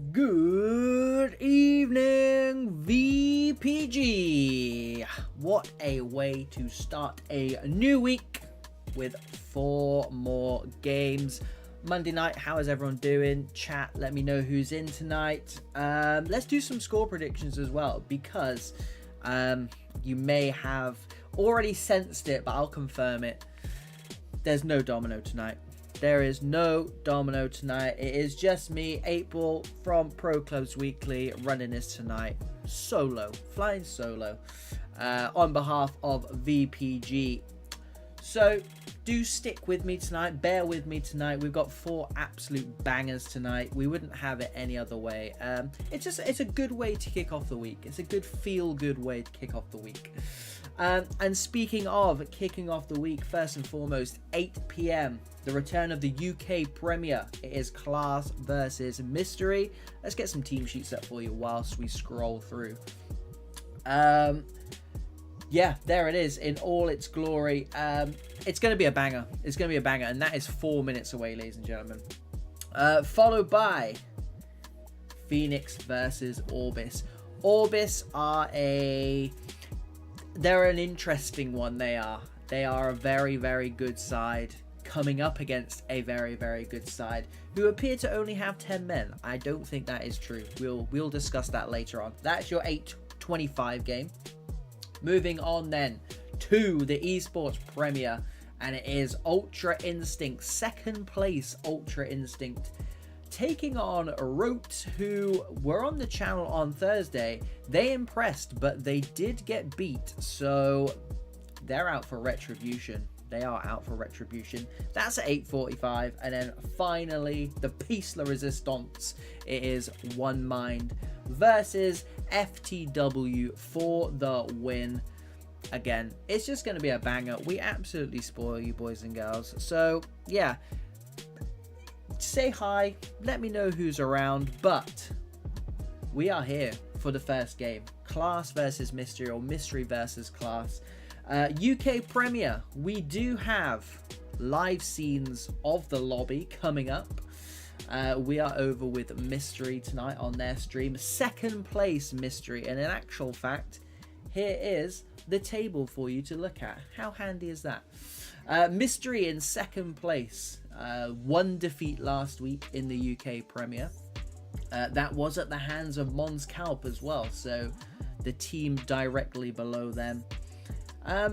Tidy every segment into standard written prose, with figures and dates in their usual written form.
Good evening, VPG. What a way to start a new week with 4 more games. Monday night, how is everyone doing? Chat, let me know who's in tonight. Let's do some score predictions as well, because you may have already sensed it, but I'll confirm it. There's no domino tonight. There is no domino tonight. It is just me, 8ball from Pro Clubs Weekly, running this tonight. Solo, flying solo, on behalf of VPG. So do stick with me tonight. Bear with me tonight. We've got 4 absolute bangers tonight. We wouldn't have it any other way. It's a good way to kick off the week. It's a good feel-good way to kick off the week. And speaking of kicking off the week, first and foremost, 8 p.m. the return of the UK Premier. It is Class versus Mystery. Let's get some team sheets up for you whilst we scroll through. Yeah, there it is in all its glory. It's going to be a banger. It's going to be a banger, and that is 4 minutes away, ladies and gentlemen. Followed by Phoenix versus Orbis. Orbis they're an interesting one. They are a very, very good side coming up against a very, very good side who appear to only have 10 men. I don't think that is true. We'll discuss that later on. That's your 8:25 game. Moving on then to the esports premier, and it is Ultra Instinct, second place Ultra Instinct, taking on ROTE, who were on the channel on Thursday. They impressed, but they did get beat, so they're out for retribution. They are out for retribution. That's at 8:45, and then finally the Piece La Resistance. It is One Mind versus FTW for the win. Again, it's just going to be a banger. We absolutely spoil you, boys and girls. So yeah, say hi, let me know who's around, but we are here for the first game. Class versus Mystery, or Mystery versus Class. UK Premier, we do have live scenes of the lobby coming up. We are over with Mystery tonight on their stream. Second place Mystery, and in actual fact, here is the table for you to look at. How handy is that? Mystery in second place. 1 defeat last week in the UK Premier. That was at the hands of Mons Calp as well, so the team directly below them. A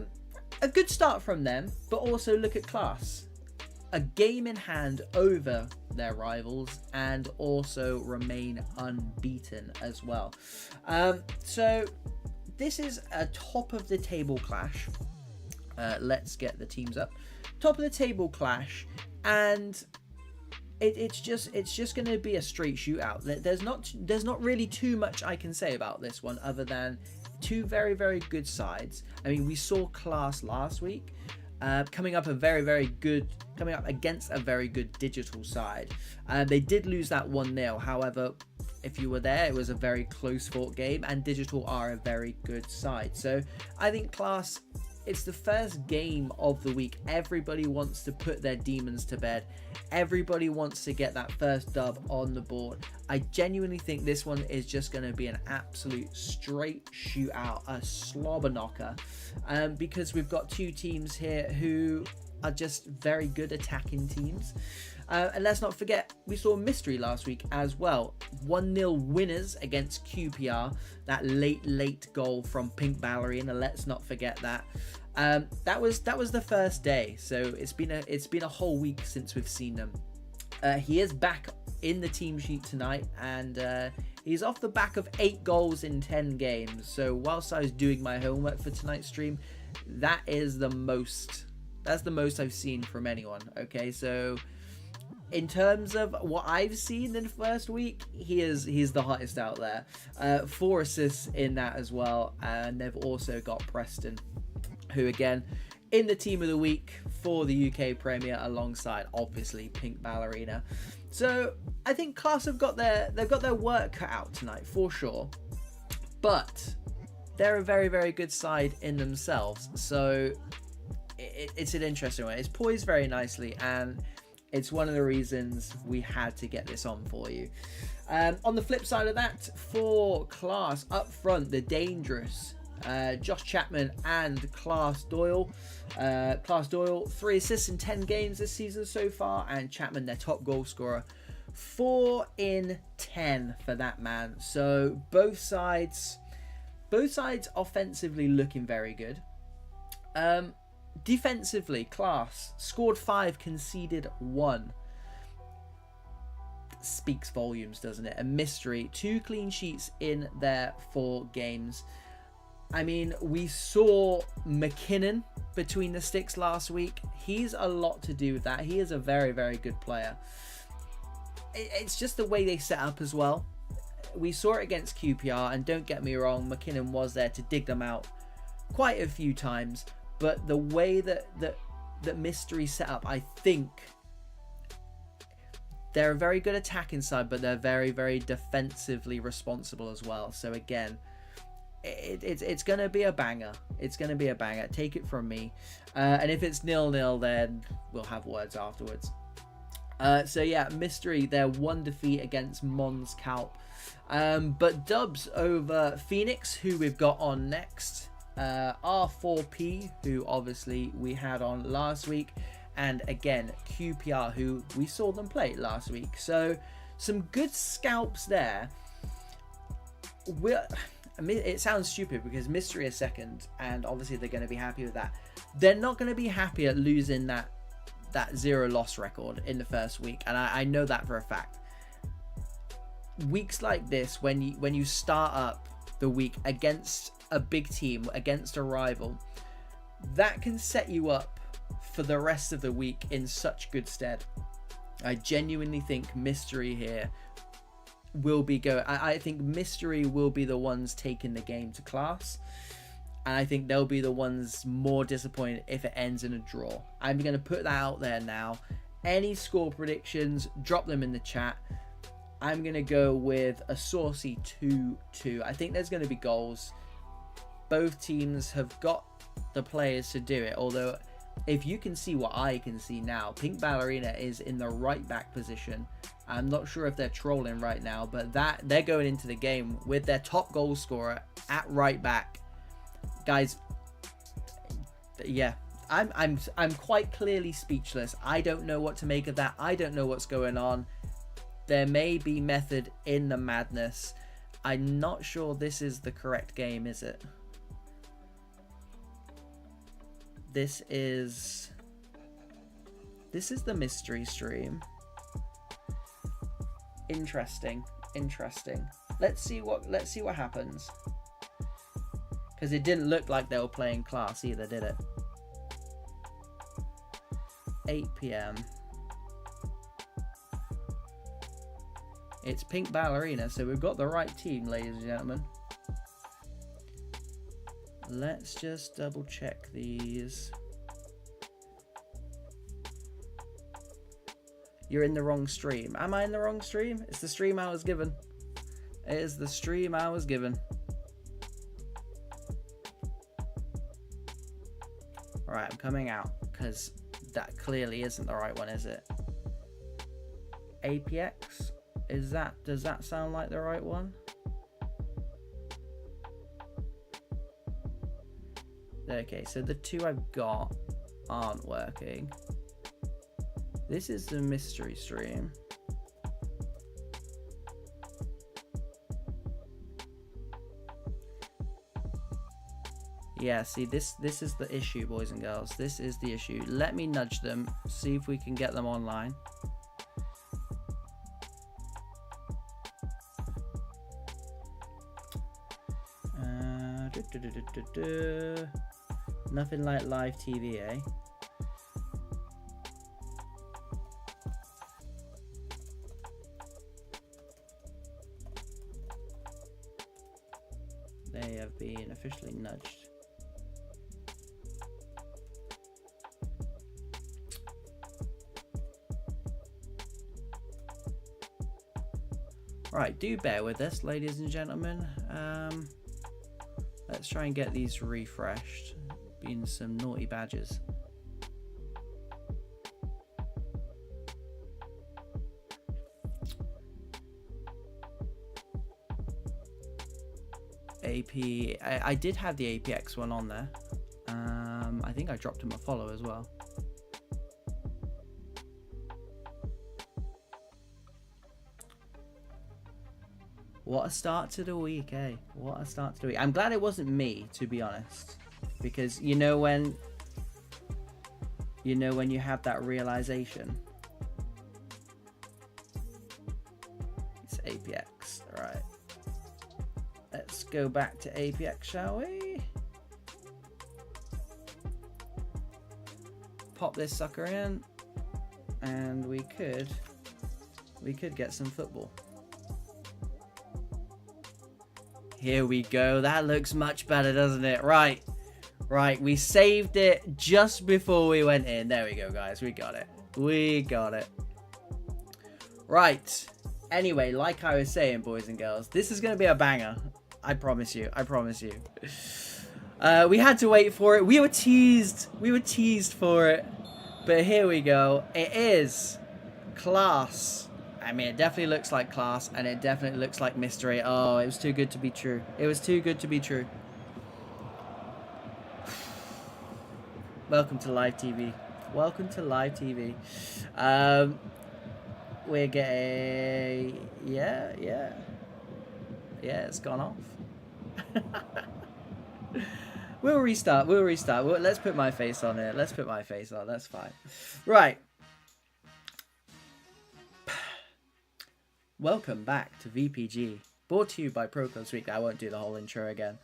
good start from them, but also look at Class. A game in hand over their rivals, and also remain unbeaten as well. So this is a top of the table clash. Let's get the teams up. Top of the table clash, and it's just going to be a straight shootout. There's not really too much I can say about this one, other than 2 very, very good sides. I mean, we saw Class last week coming up against a very good digital side. They did lose that 1-0. However, if you were there, it was a very close fought game, and digital are a very good side. So I think Class, it's the first game of the week. Everybody wants to put their demons to bed. Everybody wants to get that first dub on the board. I genuinely think this one is just going to be an absolute straight shootout, a slobber knocker, because we've got 2 teams here who are just very good attacking teams. And let's not forget, we saw Mystery last week as well. 1-0 winners against QPR. That late goal from Pink Ballerina. Let's not forget that. That was the first day. So it's been a whole week since we've seen them. He is back in the team sheet tonight, and he's off the back of 8 goals in 10 games. So whilst I was doing my homework for tonight's stream, that is the most. That's the most I've seen from anyone. Okay, so in terms of what I've seen in the first week, he's the hottest out there. 4 assists in that as well, and they've also got Preston, who again in the team of the week for the UK Premier, alongside obviously Pink Ballerina. So I think Class they've got their work cut out tonight for sure, but they're a very, very good side in themselves. So it's an interesting one. It's poised very nicely, and It's one of the reasons we had to get this on for you. On the flip side of that, for Class up front, the dangerous Josh Chapman and Class Doyle. Class Doyle, 3 assists in 10 games this season so far, and Chapman, their top goal scorer, 4 in 10 for that man. So both sides offensively looking very good. Defensively, Class scored 5, conceded 1. Speaks volumes, doesn't it? A Mystery, 2 clean sheets in their 4 games. I mean, we saw McKinnon between the sticks last week. He's a lot to do with that. He is a very, very good player. It's just the way they set up as well. We saw it against QPR, and don't get me wrong, McKinnon was there to dig them out quite a few times. But the way that Mystery set up, I think they're a very good attacking side, but they're very, very defensively responsible as well. So again, it's going to be a banger. It's going to be a banger. Take it from me. And if it's 0-0, then we'll have words afterwards. So yeah, Mystery, their 1 defeat against Mons Calp. But dubs over Phoenix, who we've got on next. R4P, who obviously we had on last week, and again QPR, who we saw them play last week. So some good scalps there. It sounds stupid because Mystery is second, and obviously they're going to be happy with that. They're not going to be happy at losing that 0 loss record in the first week, and I know that for a fact. Weeks like this, when you start up the week against a big team, against a rival, that can set you up for the rest of the week in such good stead. I genuinely think Mystery here will be going. I think Mystery will be the ones taking the game to Class, and I think they'll be the ones more disappointed if it ends in a draw. I'm going to put that out there now. Any score predictions, drop them in the chat. I'm going to go with a saucy 2-2. I think there's going to be goals. Both teams have got the players to do it, although if you can see what I can see now, Pink Ballerina is in the right back position. I'm not sure if they're trolling right now, but that they're going into the game with their top goal scorer at right back. Guys, yeah, I'm quite clearly speechless. I don't know what to make of that. I don't know what's going on. There may be method in the madness. I'm not sure this is the correct game, is it? This is the Mystery stream. Interesting. Let's see what happens. Because it didn't look like they were playing Class either, did it? 8 PM. It's Pink Ballerina, so we've got the right team, ladies and gentlemen. Let's just double check these. You're in the wrong stream. Am I in the wrong stream? It's the stream I was given. It is the stream I was given. Alright, I'm coming out, because that clearly isn't the right one, is it? APX? Does that sound like the right one? Okay, so the 2 I've got aren't working. This is the Mystery stream. Yeah, see, this is the issue, boys and girls. This is the issue. Let me nudge them, see if we can get them online. Nothing like live TV, eh? They have been officially nudged. Right, do bear with us, ladies and gentlemen. Let's try and get these refreshed. Been some naughty badges. AP. I did have the APX one on there. I think I dropped him a follow as well. What a start to the week, eh? What a start to the week. I'm glad it wasn't me, to be honest. Because you know when you have that realization. It's APX. Alright. Let's go back to APX, shall we? Pop this sucker in. And we could get some football. Here we go. That looks much better, doesn't it? Right. Right. We saved it just before we went in. There we go, guys. We got it. We got it. Right. Anyway, like I was saying, boys and girls, this is going to be a banger. I promise you. I promise you. We had to wait for it. We were teased. We were teased for it. But here we go. It is class. I mean, it definitely looks like class, and it definitely looks like mystery. Oh, it was too good to be true. It was too good to be true. Welcome to live TV. Welcome to live TV. We're getting... Yeah, it's gone off. We'll restart. Let's put my face on it. Let's put my face on. That's fine. Right. Welcome back to VPG, brought to you by Pro Clubs Weekly. I won't do the whole intro again.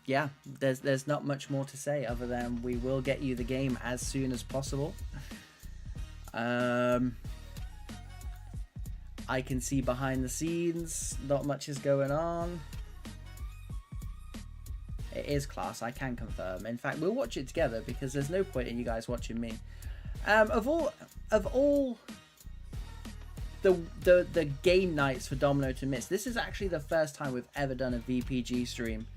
Yeah, there's not much more to say other than we will get you the game as soon as possible. I can see behind the scenes, not much is going on. It is class, I can confirm. In fact, we'll watch it together because there's no point in you guys watching me. Of all the game nights for Domino to miss, this is actually the first time we've ever done a VPG stream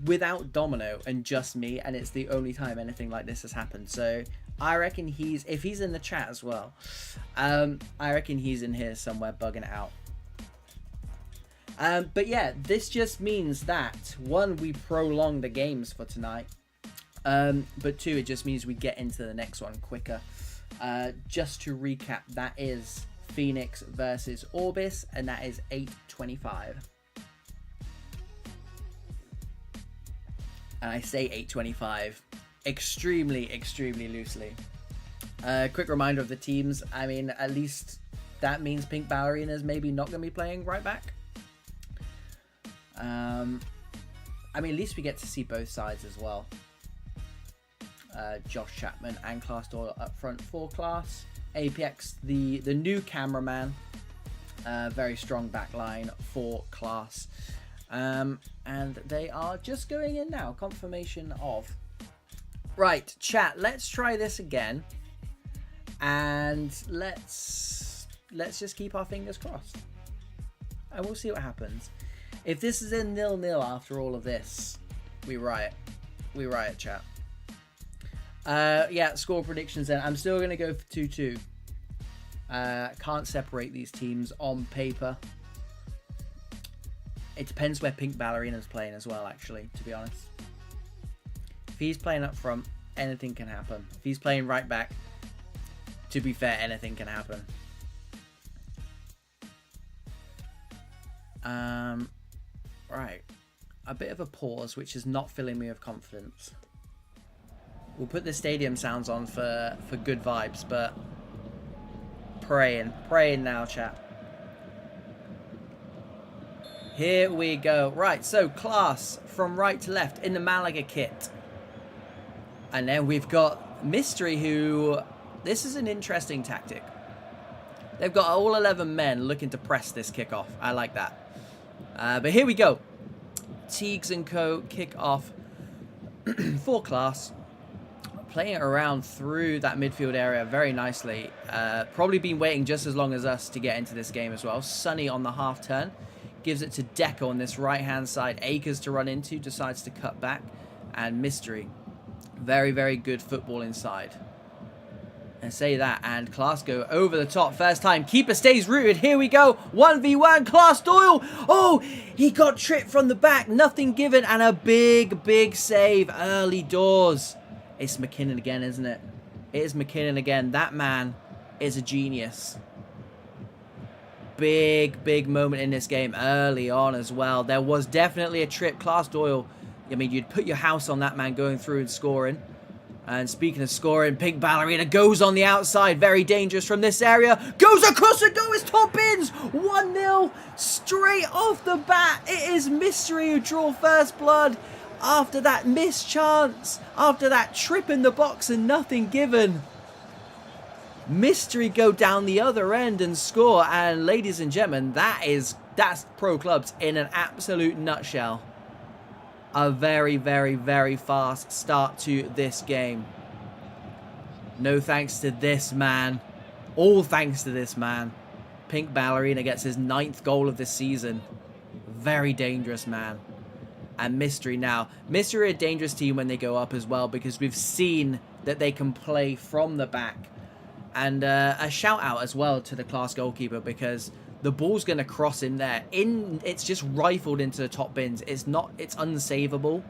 without Domino and just me, and it's the only time anything like this has happened. So I reckon if he's in the chat as well, I reckon he's in here somewhere bugging it out. But yeah, this just means that, one, we prolong the games for tonight, but two, it just means we get into the next one quicker. Just to recap, that is Phoenix versus Orbis, and that is 8:25. And I say 8:25 extremely loosely. Quick reminder of the teams. I mean, at least that means Pink Ballerina's maybe not going to be playing right back. I mean, at least we get to see both sides as well. Josh Chapman and Class Doyle up front for Class. APX, the new cameraman. Very strong backline for Class. And they are just going in now. Confirmation of. Right, chat, let's try this again. And let's just keep our fingers crossed. And we'll see what happens. If this is a 0-0 after all of this, we riot. We riot, chat. Yeah, score predictions then. I'm still going to go for 2-2. Can't separate these teams on paper. It depends where Pink Ballerina's playing as well, actually, to be honest. If he's playing up front, anything can happen. If he's playing right back, to be fair, anything can happen. Right. A bit of a pause, which is not filling me with confidence. We'll put the stadium sounds on for good vibes, but praying now, chat. Here we go. Right, so Class from right to left in the Malaga kit. And then we've got Mystery, who... This is an interesting tactic. They've got all 11 men looking to press this kickoff. I like that. But here we go. Teagues and Co. kick off for Class. Playing it around through that midfield area very nicely. Probably been waiting just as long as us to get into this game as well. Sunny on the half turn. Gives it to Deco on this right-hand side. Akers to run into. Decides to cut back. And Mystery. Very, very good football inside. I say that, and Class go over the top first time. Keeper stays rooted. Here we go. 1v1. Class Doyle. Oh, he got tripped from the back. Nothing given, and a big, big save early doors. It's McKinnon again, isn't it? It is McKinnon again. That man is a genius. Big, big moment in this game early on as well. There was definitely a trip. Class Doyle, I mean, you'd put your house on that man going through and scoring. And speaking of scoring, Pink Ballerina goes on the outside. Very dangerous from this area. Goes across the goal. It's top bins. 1-0 straight off the bat. It is Mystery who draw first blood after that missed chance. After that trip in the box and nothing given. Mystery go down the other end and score. And ladies and gentlemen, that's pro clubs in an absolute nutshell. A very, very, very fast start to this game. No thanks to this man. All thanks to this man. Pink Ballerina gets his 9th goal of the season. Very dangerous man. And Mystery now. Mystery are a dangerous team when they go up as well, because we've seen that they can play from the back. And a shout out as well to the Class goalkeeper, because the ball's going to cross in there. It's just rifled into the top bins. It's unsavable.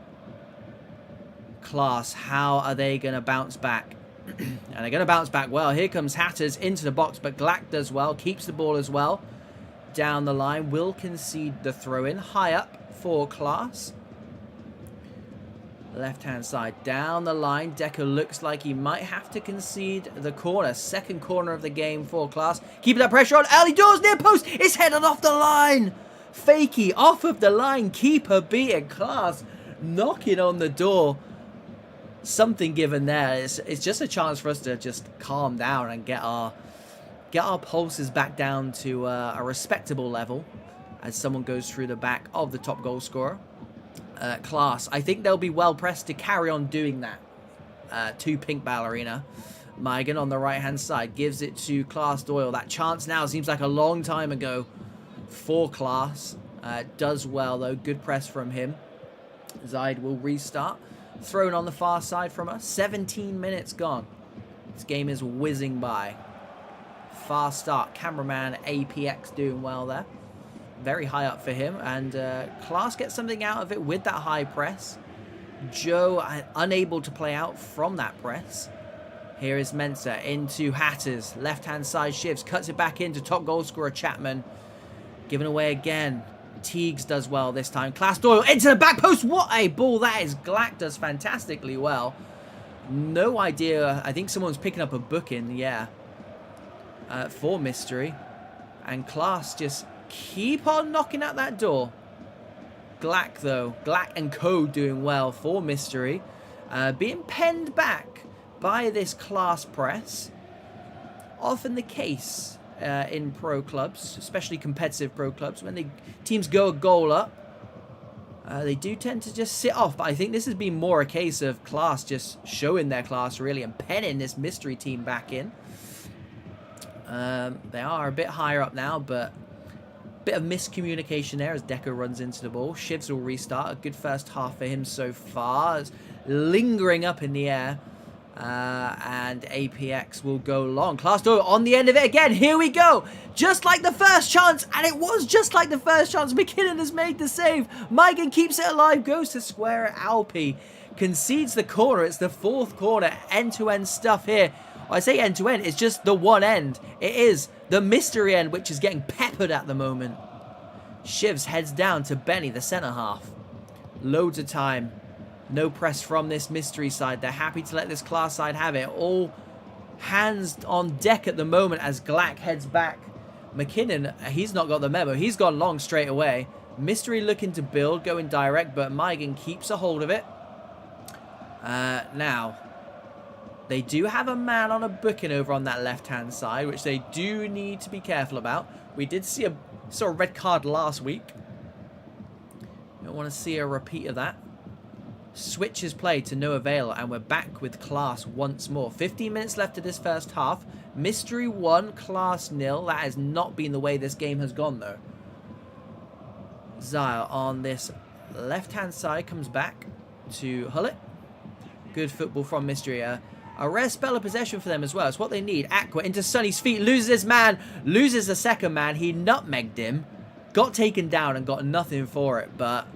Class, how are they going to bounce back? And they're going to bounce back well. Here comes Hatters into the box, but Glack does well. Keeps the ball as well. Down the line. Will concede the throw-in. High up for Class. Left-hand side. Down the line. Decker looks like he might have to concede the corner. Second corner of the game for Class. Keeping that pressure on. Early doors near post. It's headed off the line. Fakey off of the line. Keeper beating. Class knocking on the door. Something given there. It's just a chance for us to just calm down and get our pulses back down to a respectable level as someone goes through the back of the top goal scorer. Class, I think they'll be well pressed to carry on doing that to Pink Ballerina. Migan on the right hand side gives it to Class Doyle. That chance now seems like a long time ago for Class. Does well though, good press from him. Zaid will restart. Thrown on the far side from us. 17 minutes gone. This game is whizzing by. Fast start. Cameraman APX doing well there. Very high up for him, and Class gets something out of it with that high press. Joe unable to play out from that press. Here is Mensah into Hatters. Left-hand side shifts, cuts it back into top goal scorer Chapman. Given away again. Teagues does well this time. Class Doyle into the back post. What a ball that is. Glack does fantastically well. No idea. I think someone's picking up a booking, yeah, for Mystery. And Class just keep on knocking at that door. Glack though. Glack and Co doing well for Mystery. Being penned back by this Class press. Often the case in pro clubs, especially competitive pro clubs, when the teams go a goal up, they do tend to just sit off. But I think this has been more a case of Class just showing their class really and penning this Mystery team back in. They are a bit higher up now, but bit of miscommunication there as Deco runs into the ball. Shivs will restart. A good first half for him so far. It's lingering up in the air. And APX will go long. Class Doyle on the end of it again. Here we go. Just like the first chance. And it was just like the first chance. McKinnon has made the save. Migan keeps it alive. Goes to square it. Alpi concedes the corner. It's the 4th corner. End-to-end stuff here. I say end-to-end. It's just the one end. It is the Mystery end, which is getting peppered at the moment. Shivs heads down to Benny, the centre half. Loads of time. No press from this Mystery side. They're happy to let this Class side have it. All hands on deck at the moment as Glack heads back. McKinnon, he's not got the memo. He's gone long straight away. Mystery looking to build, going direct, but Migan keeps a hold of it. Now, they do have a man on a booking over on that left-hand side, which they do need to be careful about. We did see saw a red card last week. Don't want to see a repeat of that. Switch is played to no avail, and we're back with Class once more. 15 minutes left of this first half. Mystery 1, Class 0. That has not been the way this game has gone, though. Zyle on this left-hand side comes back to Hullet. Good football from Mystery. A rare spell of possession for them as well. It's what they need. Aqua into Sunny's feet. Loses his man. Loses the second man. He nutmegged him. Got taken down and got nothing for it. But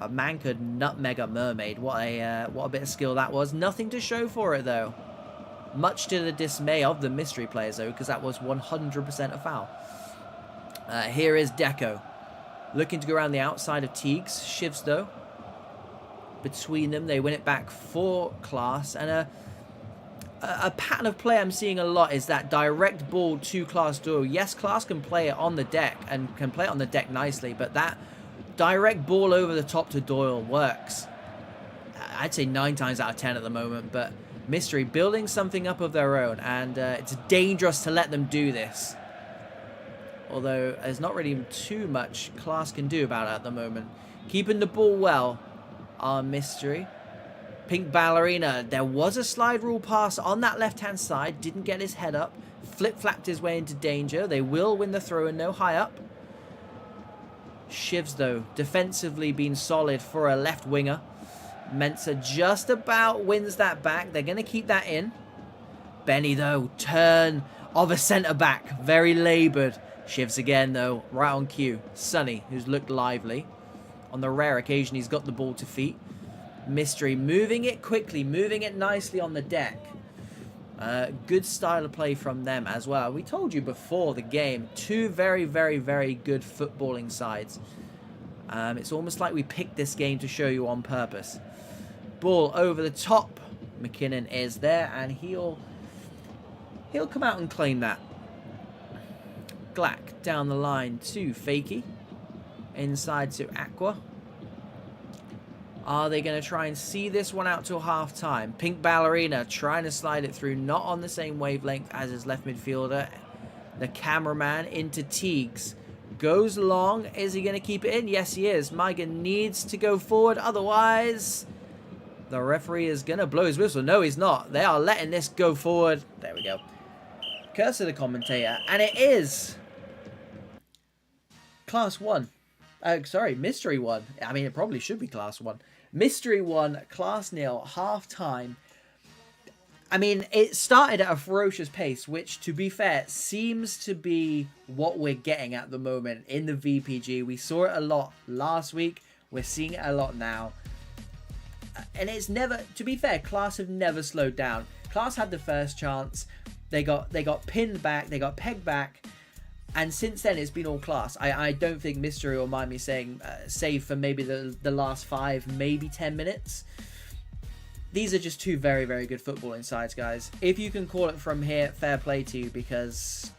a man could nutmeg a mermaid. What a bit of skill that was. Nothing to show for it, though. Much to the dismay of the mystery players, though, because that was 100% a foul. Here is Deco. Looking to go around the outside of Teagues. Shivs, though. Between them, they win it back for Class. And a pattern of play I'm seeing a lot is that direct ball to Class Doyle. Yes, Class can play it on the deck and can play it on the deck nicely, but that direct ball over the top to Doyle works. I'd say 9 times out of 10 at the moment, but Mystery building something up of their own, and it's dangerous to let them do this. Although there's not really too much Class can do about it at the moment. Keeping the ball well are Mystery. Pink Ballerina, there was a slide rule pass on that left-hand side. Didn't get his head up. Flip-flapped his way into danger. They will win the throw and no high up. Shivs, though, defensively been solid for a left winger. Mensa just about wins that back. They're going to keep that in. Benny, though, turn of a centre-back. Very laboured. Shivs again, though, right on cue. Sunny, who's looked lively. On the rare occasion, he's got the ball to feet. Mystery moving it quickly, moving it nicely on the deck. Good style of play from them as well. We told you before the game, 2 very, very, very good footballing sides. It's almost like we picked this game to show you on purpose. Ball over the top. McKinnon is there, and he'll come out and claim that. Glack down the line to Fakey. Inside to Aqua. Are they going to try and see this one out till half-time? Pink Ballerina trying to slide it through. Not on the same wavelength as his left midfielder. The cameraman into Teagues. Goes long. Is he going to keep it in? Yes, he is. Migan needs to go forward. Otherwise, the referee is going to blow his whistle. No, he's not. They are letting this go forward. There we go. Curse of the commentator. And it is Class 1. Sorry, Mystery 1. I mean, it probably should be Class 1. Mystery 1, Class 0, half-time. I mean, it started at a ferocious pace, which, to be fair, seems to be what we're getting at the moment in the VPG. We saw it a lot last week. We're seeing it a lot now. And it's never, to be fair, Class have never slowed down. Class had the first chance. They got pinned back. They got pegged back. And since then, it's been all Class. I don't think Mystery will mind me saying, save for maybe the last 5, maybe 10 minutes. These are just 2 very, very good footballing sides, guys. If you can call it from here, fair play to you, because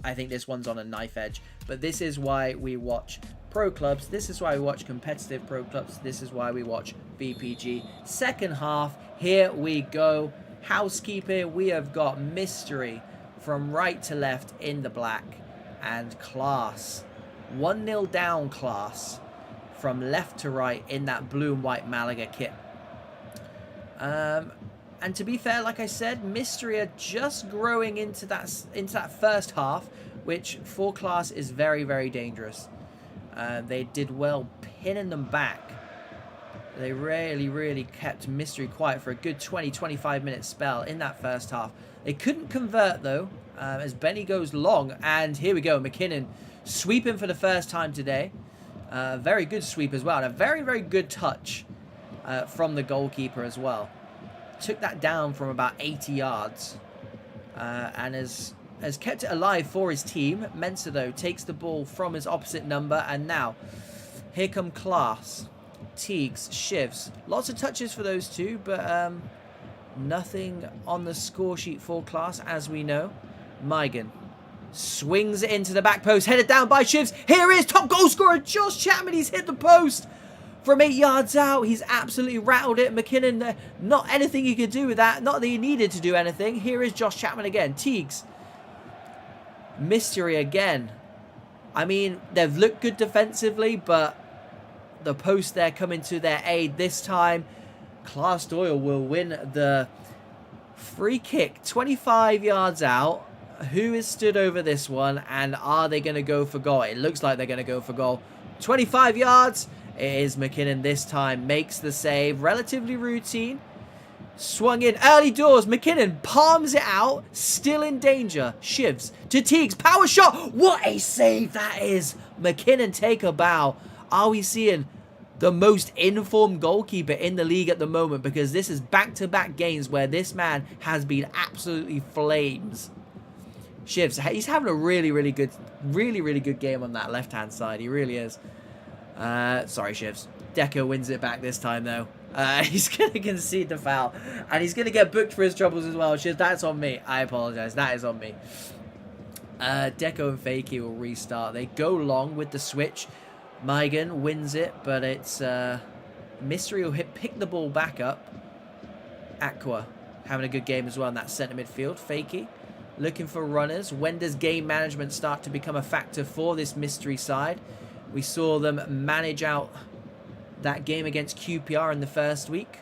I think this one's on a knife edge. But this is why we watch pro clubs. This is why we watch competitive pro clubs. This is why we watch VPG. Second half, here we go. Housekeeping, we have got Mystery from right to left in the black. And Class, 1-0 down Class from left to right in that blue and white Malaga kit. And to be fair, like I said, Mystery are just growing into that first half, which for Class is very, very dangerous. They did well pinning them back. They really, really kept Mystery quiet for a good 20-25 minute spell in that first half. They couldn't convert, though, as Benny goes long. And here we go, McKinnon sweeping for the first time today. Very good sweep as well. And a very, very good touch from the goalkeeper as well. Took that down from about 80 yards. And has kept it alive for his team. Mensa, though, takes the ball from his opposite number. And now, here come Class. Teagues, Shivs. Lots of touches for those 2, but nothing on the score sheet for Class, as we know. Migan swings it into the back post, headed down by Shivs. Here is top goal scorer Josh Chapman. He's hit the post from 8 yards out. He's absolutely rattled it. McKinnon, not anything he could do with that. Not that he needed to do anything. Here is Josh Chapman again. Teagues. Mystery again. I mean, they've looked good defensively, but the post there coming to their aid this time. Class Doyle will win the free kick 25 yards out. Who is stood over this one, and are they going to go for goal? It looks like they're going to go for goal. 25 yards. It is McKinnon this time. Makes the save. Relatively routine. Swung in early doors. McKinnon palms it out. Still in danger. Shivs to Teagues. Power shot. What a save that is. McKinnon take a bow. Are we seeing the most informed goalkeeper in the league at the moment? Because this is back-to-back games where this man has been absolutely flames. Shivs, he's having a really good game on that left-hand side. He really is. Sorry, Shivs. Deco wins it back this time, though. He's going to concede the foul. And he's going to get booked for his troubles as well. Shivs, that's on me. I apologize. That is on me. Deco and Fakey will restart. They go long with the switch. Migan wins it, but it's Mystery will pick the ball back up. Aqua having a good game as well in that centre midfield. Fakey looking for runners. When does game management start to become a factor for this Mystery side? We saw them manage out that game against QPR in the first week.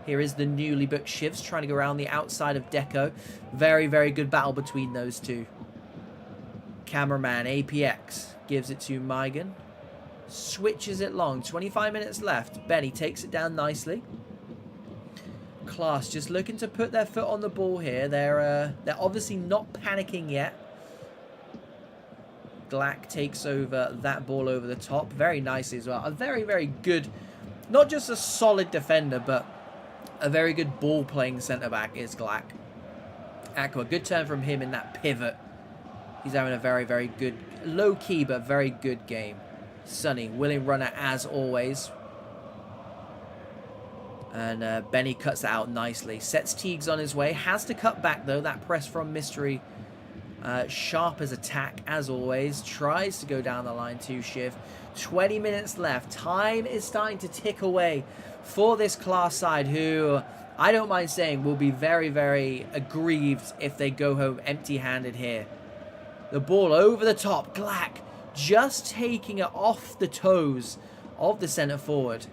Here is the newly booked Shivs trying to go around the outside of Deco. Very good battle between those two. Cameraman APX gives it to Migan. Switches it long. 25 minutes left. Benny takes it down nicely. Class just looking to put their foot on the ball here. They're obviously not panicking yet. Glack takes over that ball over the top. Very nicely as well. A very good, not just a solid defender, but a very good ball-playing centre-back is Glack. Aqua, good turn from him in that pivot. He's having a very good, low-key, but very good game. Sonny, willing runner as always. And Benny cuts it out nicely. Sets Teagues on his way. Has to cut back, though. That press from Mystery. Sharp as attack, as always. Tries to go down the line too, Shiv. 20 minutes left. Time is starting to tick away for this Class side, who I don't mind saying will be very aggrieved if they go home empty-handed here. The ball over the top. Glack just taking it off the toes of the centre forward.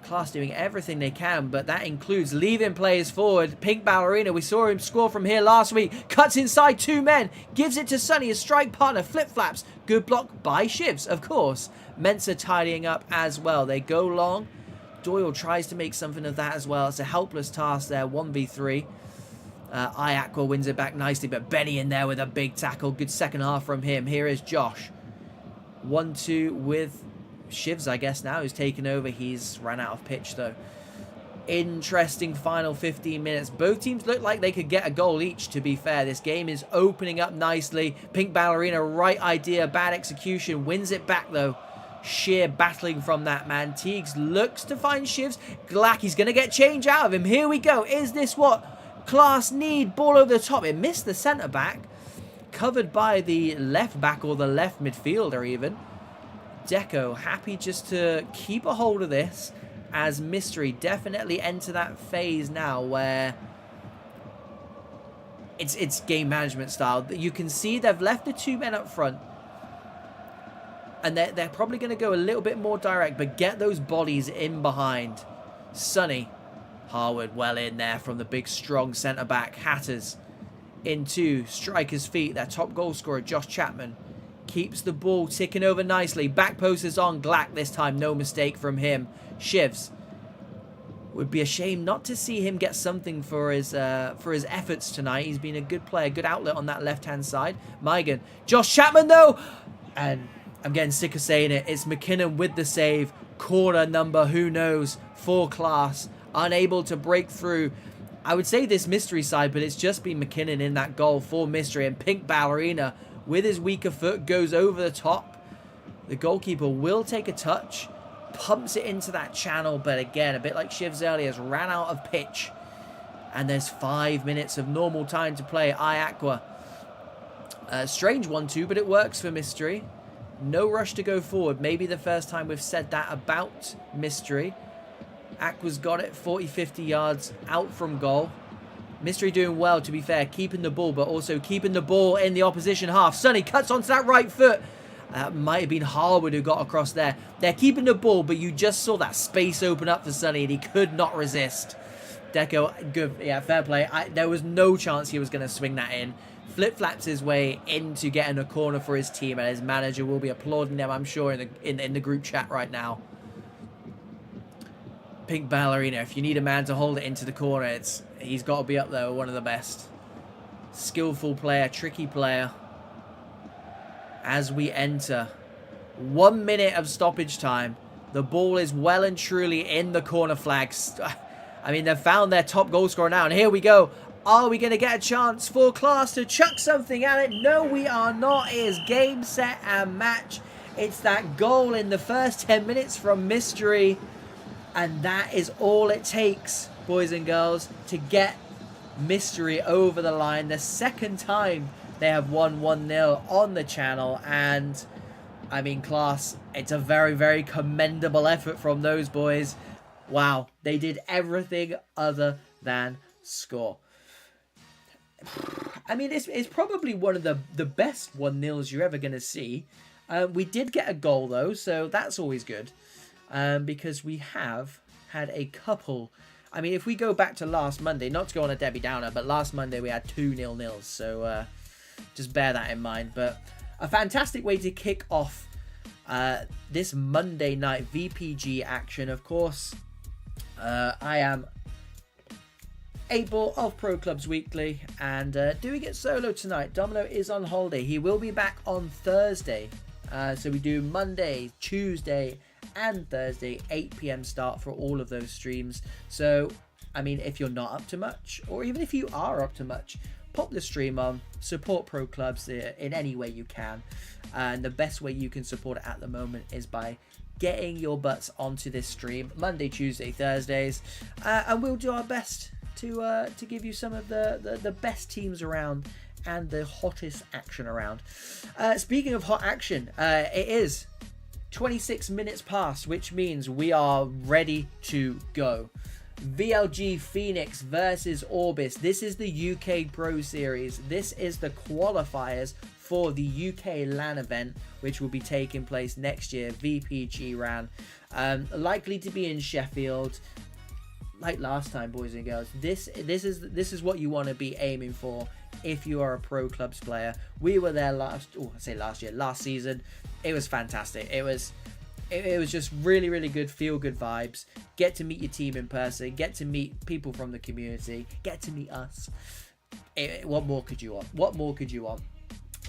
Class doing everything they can, but that includes leaving players forward. Pink Ballerina, we saw him score from here last week. Cuts inside two men. Gives it to Sonny, his strike partner. Flip-flaps. Good block by Shivs, of course. Mensa tidying up as well. They go long. Doyle tries to make something of that as well. It's a helpless task there. 1v3. Aqua wins it back nicely, but Benny in there with a big tackle. Good second half from him. Here is Josh. 1-2 with Shivs, I guess, now, who's taken over. He's ran out of pitch, though. Interesting final 15 minutes. Both teams look like they could get a goal each, to be fair. This game is opening up nicely. Pink Ballerina, right idea, bad execution. Wins it back, though. Sheer battling from that man. Teagues looks to find Shivs. Glack, he's going to get change out of him. Here we go. Is this what Class need? Ball over the top. It missed the centre-back. Covered by the left-back or the left midfielder, even. Deco happy just to keep a hold of this, as Mystery definitely enter that phase now where it's game management style. You can see they've left the two men up front, and they're probably going to go a little bit more direct, but get those bodies in behind. Sonny, Harwood well in there from the big strong centre-back. Hatters into striker's feet. Their top goal scorer, Josh Chapman, keeps the ball ticking over nicely. Back post is on. Glack this time. No mistake from him. Shivs. Would be a shame not to see him get something for his efforts tonight. He's been a good player. Good outlet on that left-hand side. Migan. Josh Chapman, though. And I'm getting sick of saying it. It's McKinnon with the save. Corner number, who knows, for Class. Unable to break through. I would say this Mystery side, but it's just been McKinnon in that goal for Mystery. And Pink Ballerina, with his weaker foot, goes over the top. The goalkeeper will take a touch. Pumps it into that channel. But again, a bit like Shivs earlier, has ran out of pitch. And there's 5 minutes of normal time to play. Aqua. Strange 1-2, but it works for Mystery. No rush to go forward. Maybe the first time we've said that about Mystery. Aqua's got it 40-50 yards out from goal. Mystery doing well, to be fair, keeping the ball, but also keeping the ball in the opposition half. Sonny cuts onto that right foot. Might have been Harwood who got across there. They're keeping the ball, but you just saw that space open up for Sonny, and he could not resist. Deco, good, yeah, fair play. There was no chance he was going to swing that in. Flip-flaps his way into getting a corner for his team, and his manager will be applauding them, I'm sure, in the group chat right now. Pink Ballerina. If you need a man to hold it into the corner, he's got to be up there, one of the best. Skillful player, tricky player. As we enter 1 minute of stoppage time, the ball is well and truly in the corner flags. I mean, they've found their top goal scorer now, and here we go. Are we going to get a chance for Class to chuck something at it? No, we are not. It is game, set, and match. It's that goal in the first 10 minutes from Mystery. And that is all it takes, boys and girls, to get Mystery over the line. The second time they have won 1-0 on the channel. And, I mean, Class, it's a very, very commendable effort from those boys. Wow, they did everything other than score. I mean, it's probably one of the best 1-0s you're ever going to see. We did get a goal, though, so that's always good. Because we have had a couple. I mean, if we go back to last Monday, not to go on a Debbie Downer, but last Monday we had 2 0-0s, so just bear that in mind. But a fantastic way to kick off this Monday night VPG action. Of course, I am Able of Pro Clubs Weekly, and doing it solo tonight. Domino is on holiday. He will be back on Thursday. So we do Monday, Tuesday, and Thursday, 8 PM start for all of those streams. So, I mean, if you're not up to much, or even if you are up to much, pop the stream on, support Pro Clubs in any way you can. And the best way you can support it at the moment is by getting your butts onto this stream Monday, Tuesday, Thursdays, and we'll do our best to give you some of the best teams around and the hottest action around. Speaking of hot action, it is 26 minutes past, which means we are ready to go. VLG FENIX versus Orbis. This is the UK Pro Series. This is the qualifiers for the UK LAN event, which will be taking place next year, VPG RAN. Likely to be in Sheffield. Like last time, boys and girls, this is what you want to be aiming for if you are a Pro Clubs player. We were there last season. It was fantastic. It was just really, really good, feel good vibes. Get to meet your team in person, get to meet people from the community, get to meet us. What more could you want? What more could you want?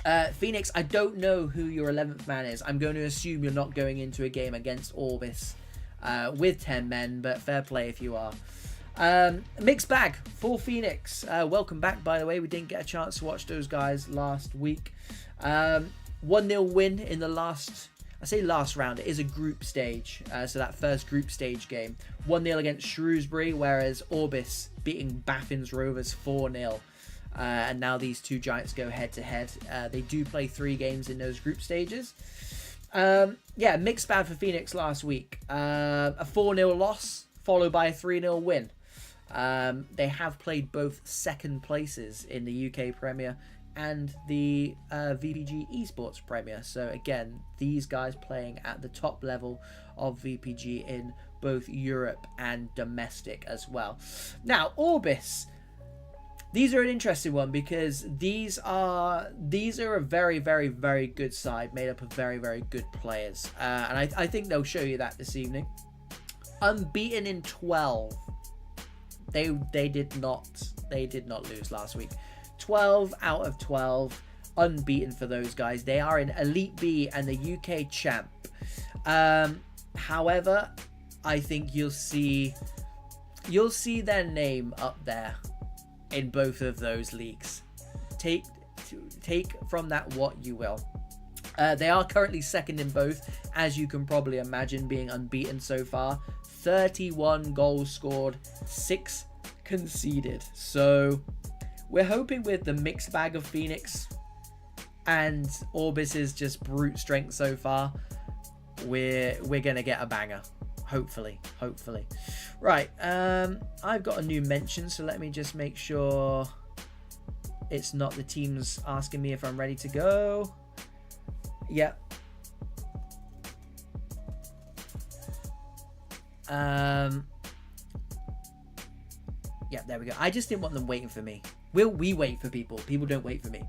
FENIX, I don't know who your 11th man is. I'm going to assume you're not going into a game against Orbis with 10 men, but fair play if you are. Mixed bag for FENIX. Welcome back, by the way. We didn't get a chance to watch those guys last week. 1-0 win in the last round. It is a group stage, so that first group stage game. 1-0 against Shrewsbury, whereas Orbis beating Baffin's Rovers 4-0. And now these two giants go head to head. They do play 3 games in those group stages. Yeah, mixed bag for FENIX last week. A 4-0 loss followed by a 3-0 win. They have played both second places in the UK Premier and the VPG Esports Premier. So again, these guys playing at the top level of VPG in both Europe and domestic as well. Now, Orbis. These are an interesting one because these are a very, very, very good side made up of very, very good players. And I think they'll show you that this evening. Unbeaten in 12. They did not lose last week. 12 out of 12 unbeaten for those guys. They are in Elite B and the UK champ. However, I think you'll see their name up there in both of those leagues. Take from that what you will. They are currently second in both, as you can probably imagine, being unbeaten so far. 31 goals scored, 6 conceded. So we're hoping with the mixed bag of FENIX and Orbis's just brute strength so far, we're gonna get a banger. Hopefully. Right, I've got a new mention, so let me just make sure it's not the teams asking me if I'm ready to go. Yep. Yeah, there we go. I just didn't want them waiting for me. We wait for people. People don't wait for me.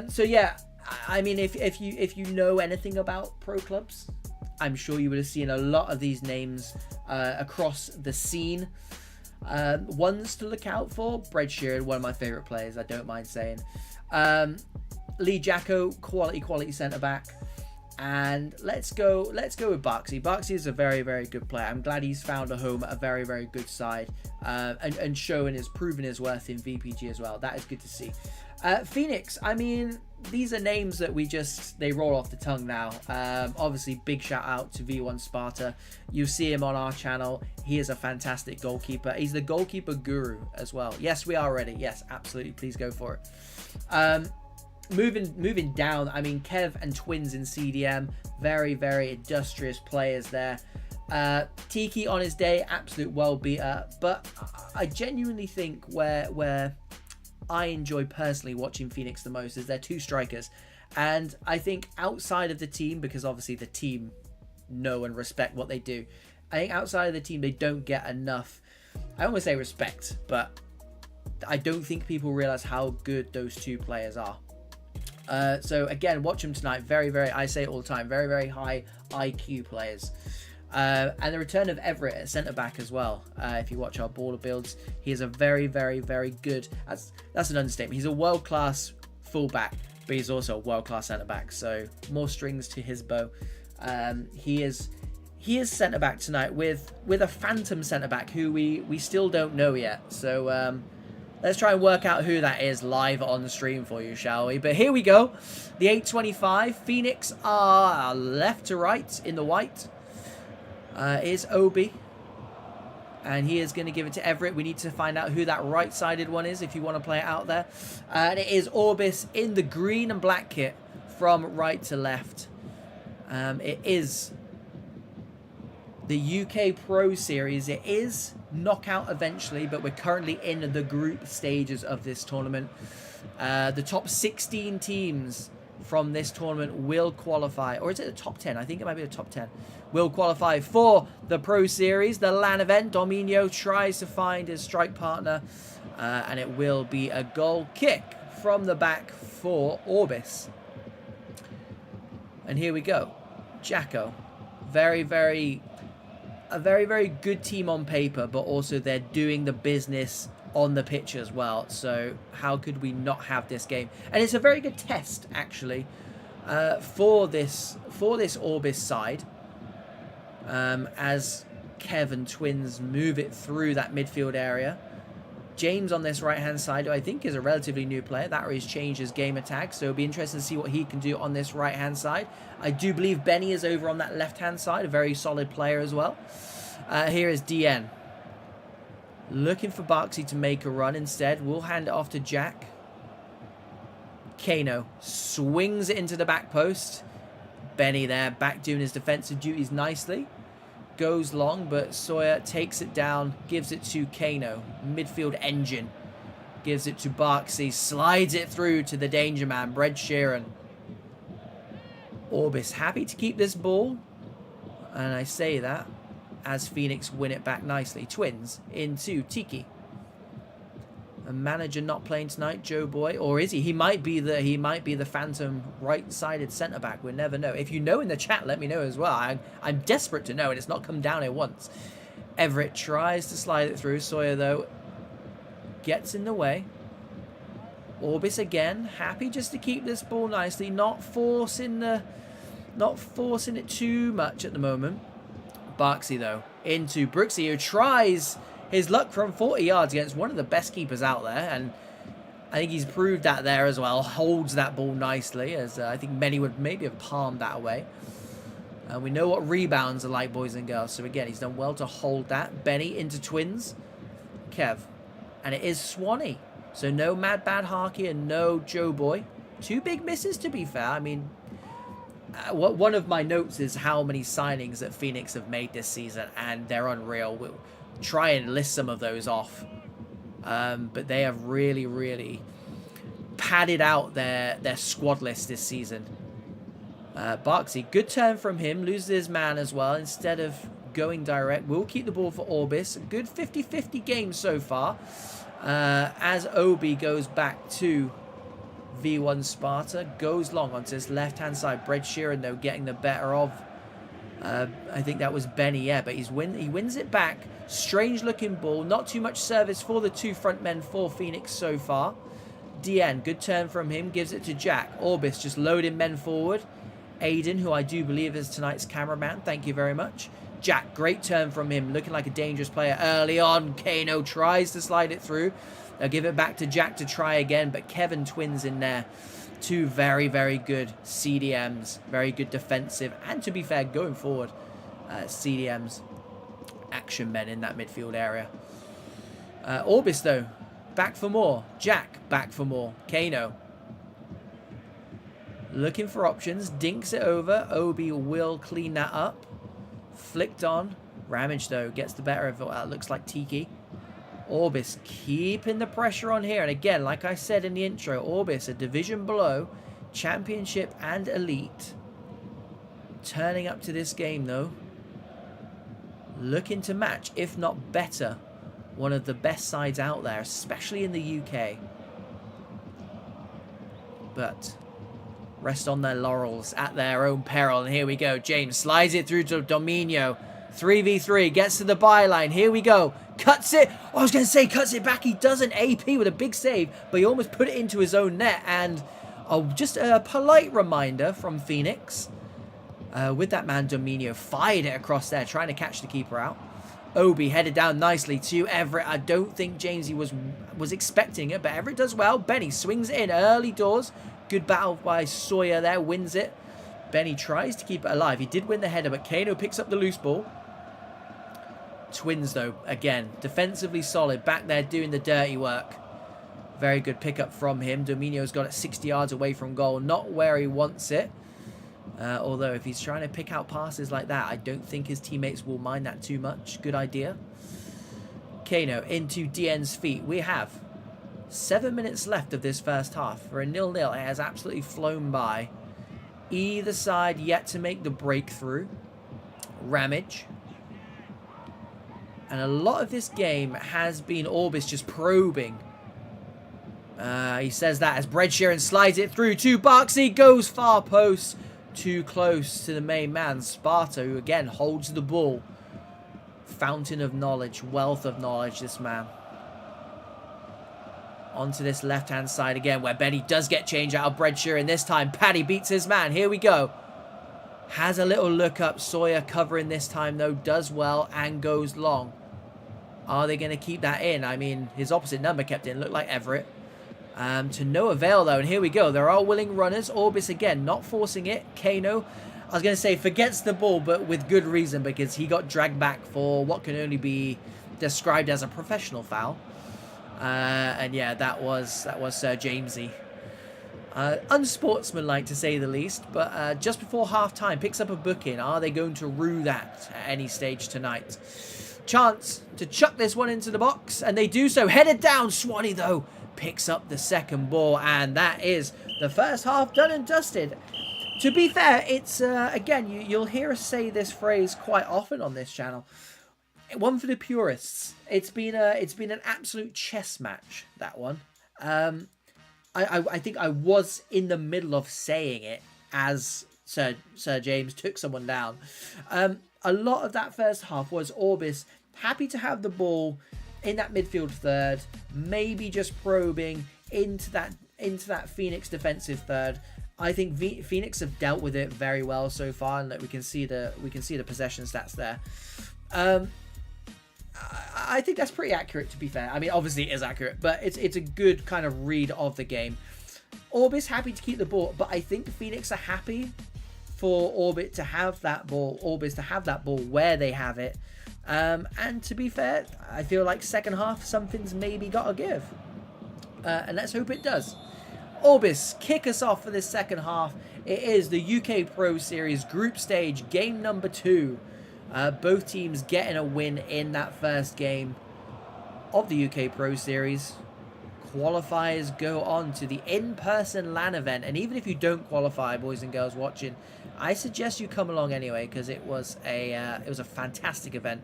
So yeah, I mean, if you know anything about Pro Clubs, I'm sure you would have seen a lot of these names across the scene. Ones to look out for: Bread Sheeran, one of my favorite players, I don't mind saying. Lee Jacko, quality centre back. And let's go with Barksy. Barksy is a very, very good player. I'm glad he's found a home at a very, very good side, and proven his worth in VPG as well. That is good to see. FENIX, I mean, these are names that they roll off the tongue now. Obviously, big shout out to V1 Sparta. You see him on our channel. He is a fantastic goalkeeper. He's the goalkeeper guru as well. Yes, we are ready. Yes, absolutely. Please go for it. Moving down, I mean, Kev and Twins in CDM, very, very industrious players there. Tiki on his day, absolute world beater. But I genuinely think where I enjoy personally watching FENIX the most is their two strikers. And I think outside of the team, because obviously the team know and respect what they do, I think outside of the team they don't get enough, I don't want to say respect, but I don't think people realize how good those two players are. So again, watch them tonight. Very, very, I say it all the time, very, very high IQ players. And the return of Everett at centre-back as well. If you watch our baller builds, he is a very, very, very good, that's an understatement. He's a world-class full-back, but he's also a world-class centre-back. So more strings to his bow. He is centre-back tonight with a phantom centre-back who we still don't know yet. So let's try and work out who that is live on the stream for you, shall we? But here we go. The 825. FENIX are left to right in the white. Is Obi. And he is going to give it to Everett. We need to find out who that right-sided one is if you want to play it out there. And it is Orbis in the green and black kit from right to left. It is the UK Pro Series. It is knockout eventually, but we're currently in the group stages of this tournament. The top 16 teams from this tournament will qualify, or is it the top 10? I think it might be the top 10. Will qualify for the Pro Series, the LAN event. Dominio tries to find his strike partner, and it will be a goal kick from the back for Orbis. And here we go. Jacko, a very, very good team on paper, but also they're doing the business on the pitch as well. So how could we not have this game? And it's a very good test, actually, for this Orbis side, as Kev and Twins move it through that midfield area. James on this right-hand side, who I think is a relatively new player. That he's changed his game attack, so it'll be interesting to see what he can do on this right-hand side. I do believe Benny is over on that left-hand side, a very solid player as well. Here is DN. Looking for Barksy to make a run instead. We'll hand it off to Jack. Kano swings it into the back post. Benny there, back doing his defensive duties nicely. Goes long, but Sawyer takes it down, gives it to Kano. Midfield engine. Gives it to Barksy, slides it through to the danger man, Bread Sheeran. Orbis happy to keep this ball. And I say that as FENIX win it back nicely. Twins into Tiki. A manager not playing tonight, Joe Boy, or is he? He might be the phantom right-sided centre back. We'll never know. If you know in the chat, let me know as well. I'm desperate to know, and it's not come down here once. Everett tries to slide it through. Sawyer though gets in the way. Orbis again, happy just to keep this ball nicely, not forcing it too much at the moment. Barksy though into Brooksy, who tries his luck from 40 yards against one of the best keepers out there, and I think he's proved that there as well. Holds that ball nicely, as I think many would maybe have palmed that away. We know what rebounds are like, boys and girls, so again, he's done well to hold that. Benny into Twins. Kev. And it is Swanee. So no Mad Bad Harky and no Joe Boy. Two big misses, to be fair. I mean, one of my notes is how many signings that FENIX have made this season, and they're unreal. We'll try and list some of those off, but they have really padded out their squad list this season. Barksy, good turn from him, loses his man as well instead of going direct. We'll keep the ball for Orbis. Good 50-50 game so far, as Obi goes back to V1 Sparta, goes long onto his left hand side. Bread Sheeran though getting the better of I think that was Benny, yeah, but he wins it back. Strange looking ball. Not too much service for the two front men for Phoenix so far. DN, good turn from him, gives it to Jack. Orbis just loading men forward. Aiden, who I do believe is tonight's cameraman, thank you very much. Jack, great turn from him, looking like a dangerous player early on. Kano tries to slide it through. They'll give it back to Jack to try again, but Kevin twins in there. Two very, very good CDMs. Very good defensive, and to be fair, going forward, CDMs. Action men in that midfield area. Orbis, though, back for more. Jack, back for more. Kano. Looking for options. Dinks it over. Obi will clean that up. Flicked on. Ramage, though, gets the better of it. Looks like Tiki. Orbis keeping the pressure on here. And again, like I said in the intro, Orbis, a division below, championship and elite. Turning up to this game, though. Looking to match, if not better, one of the best sides out there, especially in the UK. But rest on their laurels at their own peril. And here we go. James slides it through to Dominio. 3v3, gets to the byline. Here we go. Cuts it. I was going to say cuts it back. He doesn't. AP with a big save, but he almost put it into his own net. And just a polite reminder from Phoenix. With that man, Dominio fired it across there, trying to catch the keeper out. Obi headed down nicely to Everett. I don't think Jamesy was expecting it, but Everett does well. Benny swings it in early doors. Good battle by Sawyer there, wins it. Benny tries to keep it alive. He did win the header, but Kano picks up the loose ball. Twins, though, again, defensively solid. Back there doing the dirty work. Very good pickup from him. Dominio's got it 60 yards away from goal. Not where he wants it. Although, if he's trying to pick out passes like that, I don't think his teammates will mind that too much. Good idea. Kano into DN's feet. We have 7 minutes left of this first half. For a 0-0, it has absolutely flown by. Either side yet to make the breakthrough. Ramage. And a lot of this game has been Orbis just probing. He says that as Bread Sheeran slides it through to Barksy. Goes far post. Too close to the main man. Sparta, who again holds the ball. Fountain of knowledge. Wealth of knowledge, this man. Onto this left-hand side again, where Benny does get change out of Bread Sheeran. This time, Paddy beats his man. Here we go. Has a little look up. Sawyer covering this time, though. Does well and goes long. Are they going to keep that in? I mean, his opposite number kept in. Looked like Everett. To no avail, though. And here we go. There are willing runners. Orbis, again, not forcing it. Kano, I was going to say, forgets the ball, but with good reason, because he got dragged back for what can only be described as a professional foul. And yeah, that was Sir Jamesy. Unsportsmanlike, to say the least. But just before half-time, picks up a booking. Are they going to rue that at any stage tonight? Chance to chuck this one into the box, and they do so. Headed down. Swanee, though, picks up the second ball, and that is the first half done and dusted. To be fair, it's again, you'll hear us say this phrase quite often on this channel. One for the purists. It's been an absolute chess match, that one. I think I was in the middle of saying it as Sir James took someone down. A lot of that first half was Orbis happy to have the ball in that midfield third, maybe just probing into that Phoenix defensive third. I think Phoenix have dealt with it very well so far, and that we can see the possession stats there. I think that's pretty accurate, to be fair. I mean, obviously it is accurate, but it's a good kind of read of the game. Orbis happy to keep the ball, but I think Phoenix are happy for Orbis to have that ball where they have it. And to be fair, I feel like second half, something's maybe got to give. And let's hope it does. Orbis kick us off for this second half. It is the UK Pro Series group stage, game number 2. Both teams getting a win in that first game of the UK Pro Series. Qualifiers go on to the in-person LAN event. And even if you don't qualify, boys and girls watching, I suggest you come along anyway, because it was a fantastic event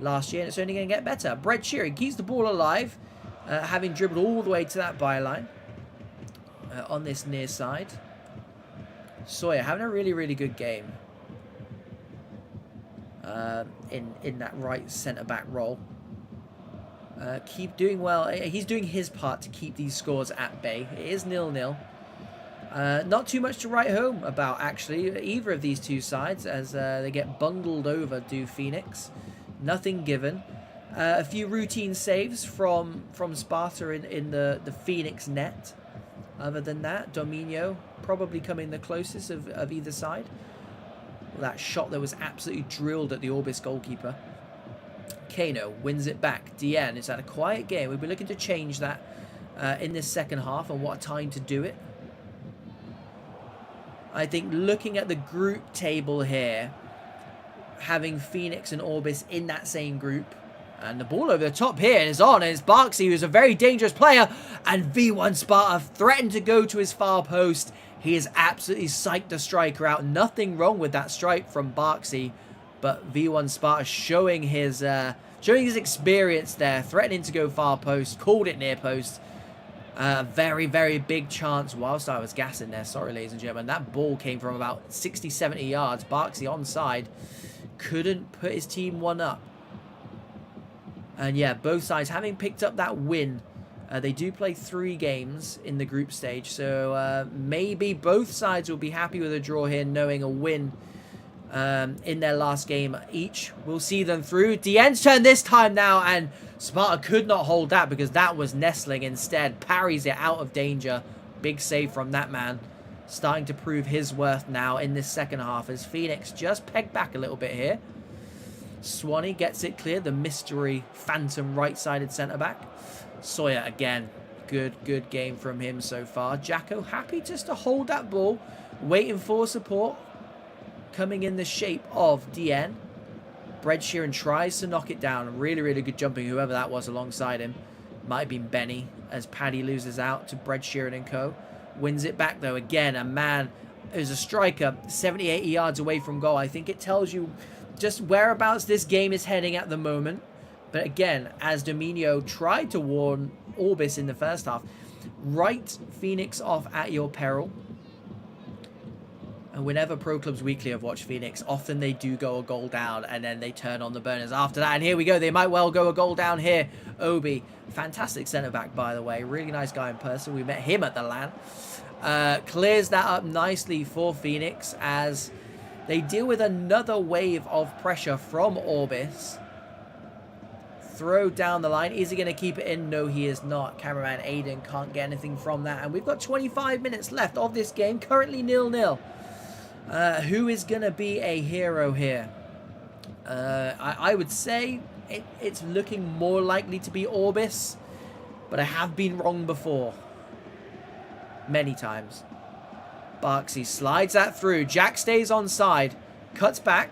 last year, and it's only going to get better. Bread Sheeran keeps the ball alive, having dribbled all the way to that byline on this near side. Sawyer having a really, really good game. in that right centre-back role. Keep doing well. He's doing his part to keep these scores at bay. It is 0-0. Not too much to write home about, actually, either of these two sides, as they get bungled over, do Phoenix. Nothing given. A few routine saves from Sparta in the Phoenix net. Other than that, Dominio probably coming the closest of either side. That shot that was absolutely drilled at the Orbis goalkeeper. Kano wins it back. DN has had a quiet game. We'll be looking to change that in this second half, and what a time to do it. I think looking at the group table here, having Phoenix and Orbis in that same group, and the ball over the top here is on, and it's Barksy, who's a very dangerous player, and V1 Sparta threatened to go to his far post. He has absolutely psyched the striker out. Nothing wrong with that strike from Barksy, but V1 Sparta showing his experience there, threatening to go far post, called it near post. Very, very big chance whilst I was gassing there. Sorry, ladies and gentlemen. That ball came from about 60, 70 yards. Barksy onside. Couldn't put his team one up. And yeah, both sides having picked up that win. They do play 3 games in the group stage. So maybe both sides will be happy with a draw here, knowing a win in their last game each. We'll see them through. DN's turn this time now, and Sparta could not hold that because that was Nestling instead. Parries it out of danger. Big save from that man. Starting to prove his worth now in this second half as Phoenix just pegged back a little bit here. Swanee gets it clear. The mystery phantom right-sided centre-back. Sawyer again. Good game from him so far. Jacko happy just to hold that ball. Waiting for support. Coming in the shape of DN. Bread Sheeran tries to knock it down. Really good jumping, whoever that was alongside him. Might have been Benny, as Paddy loses out to Bread Sheeran and co. Wins it back, though. Again, a man who's a striker 70, 80 yards away from goal. I think it tells you just whereabouts this game is heading at the moment. But again, as Dominio tried to warn Orbis in the first half, write Phoenix off at your peril. And whenever Pro Clubs Weekly have watched Phoenix, often they do go a goal down and then they turn on the burners after that. And here we go. They might well go a goal down here. Obi, fantastic centre-back, by the way. Really nice guy in person. We met him at the LAN. Clears that up nicely for Phoenix as they deal with another wave of pressure from Orbis. Throw down the line. Is he going to keep it in? No, he is not. Cameraman Aiden can't get anything from that. And we've got 25 minutes left of this game. Currently 0-0. Who is going to be a hero here? I would say it's looking more likely to be Orbis. But I have been wrong before. Many times. Barksy slides that through. Jack stays on side. Cuts back.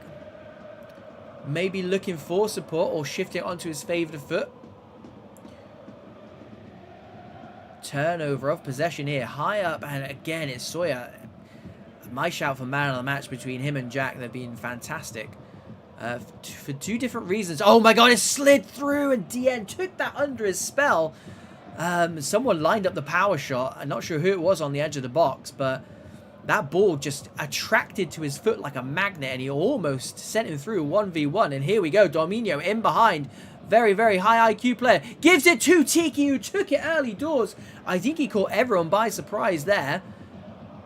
Maybe looking for support or shifting onto his favoured foot. Turnover of possession here. High up. And again, it's Sawyer. My shout for man of the match between him and Jack. They've been fantastic. For 2 different reasons. Oh my god, it slid through and DN took that under his spell. Someone lined up the power shot. I'm not sure who it was on the edge of the box, but that ball just attracted to his foot like a magnet, and he almost sent him through 1v1. And here we go, Dominio in behind. Very high IQ player. Gives it to Tiki, who took it early doors. I think he caught everyone by surprise there.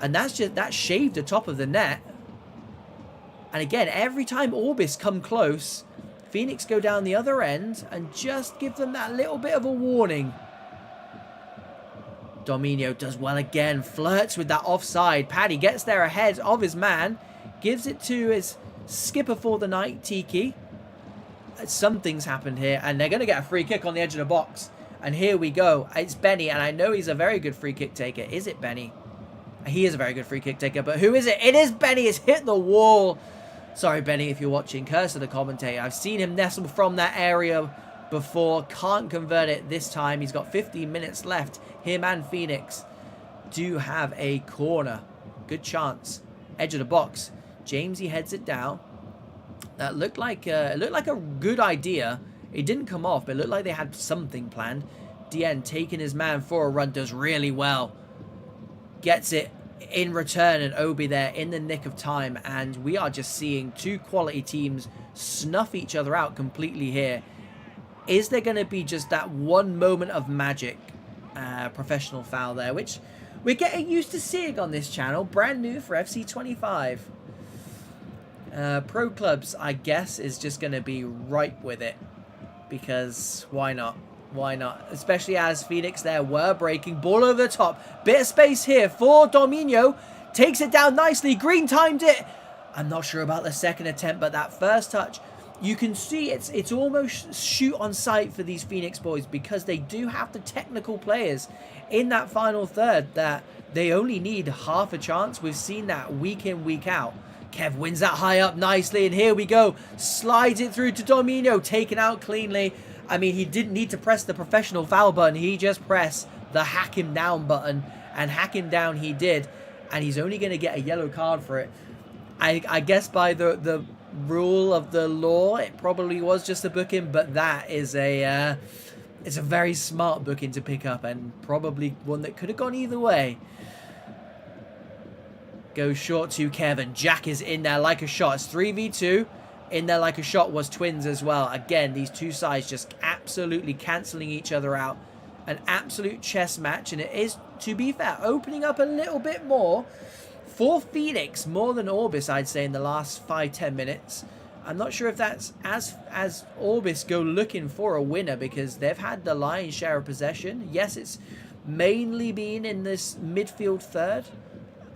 And that shaved the top of the net. And again, every time Orbis come close, Phoenix go down the other end and just give them that little bit of a warning. Dominio does well again. Flirts with that offside. Paddy gets there ahead of his man. Gives it to his skipper for the night, Tiki. Something's happened here. And they're going to get a free kick on the edge of the box. And here we go. It's Benny. And I know he's a very good free kick taker. Is it Benny? He is a very good free kick taker. But who is it? It is Benny. It's hit the wall. Sorry, Benny, if you're watching. Curse of the commentator. I've seen him nestle from that area before. Can't convert it this time. He's got 15 minutes left. Him and Phoenix do have a corner. Good chance. Edge of the box. Jamesy heads it down. That looked like a good idea. It didn't come off, but it looked like they had something planned. DN taking his man for a run. Does really well. Gets it. in return, and Obi there in the nick of time, and we are just seeing two quality teams snuff each other out completely here. Is there going to be just that one moment of magic? Professional foul there, which we're getting used to seeing on this channel. Brand new for FC25. Pro Clubs, I guess, is just going to be ripe with it. Because why not? Why not? Especially as Phoenix there were breaking. Ball over the top. Bit of space here for Dominio. Takes it down nicely. Green timed it. I'm not sure about the second attempt, but that first touch, you can see it's almost shoot on sight for these Phoenix boys, because they do have the technical players in that final third that they only need half a chance. We've seen that week in, week out. Kev wins that high up nicely, and here we go. Slides it through to Dominio, taken out cleanly. I mean, he didn't need to press the professional foul button. He just pressed the hack him down button, and hack him down he did. And he's only going to get a yellow card for it. I guess by the rule of the law, it probably was just a booking, but that is it's a very smart booking to pick up, and probably one that could have gone either way. Goes short to Kevin. Jack is in there like a shot. It's 3v2. In there like a shot was Twins as well. Again, these two sides just absolutely cancelling each other out. An absolute chess match, and it is, to be fair, opening up a little bit more for Phoenix, more than Orbis, I'd say, in the last 5-10 minutes. I'm not sure if that's as Orbis go looking for a winner, because they've had the lion's share of possession. Yes, it's mainly been in this midfield third,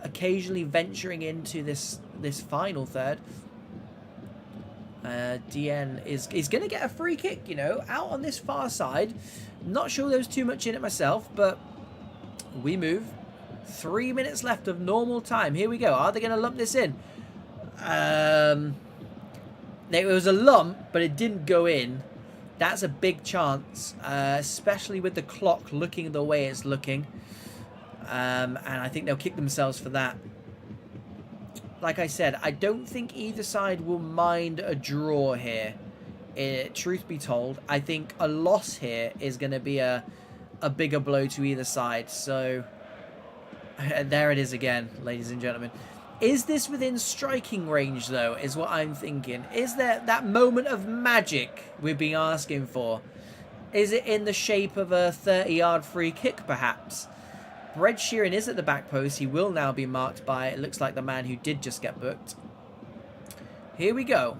occasionally venturing into this final third. DN is going to get a free kick, you know, out on this far side. Not sure there was too much in it myself, but we move. 3 minutes left of normal time. Here we go. Are they going to lump this in? It was a lump, but it didn't go in. That's a big chance, especially with the clock looking the way it's looking. And I think they'll kick themselves for that. Like I said, I don't think either side will mind a draw here. Truth be told, I think a loss here is going to be a bigger blow to either side. So there it is again, ladies and gentlemen. Is this within striking range, though, is what I'm thinking. Is there that moment of magic we've been asking for? Is it in the shape of a 30-yard free kick, perhaps? Brad Sheeran is at the back post. He will now be marked by, it looks like, the man who did just get booked. Here we go.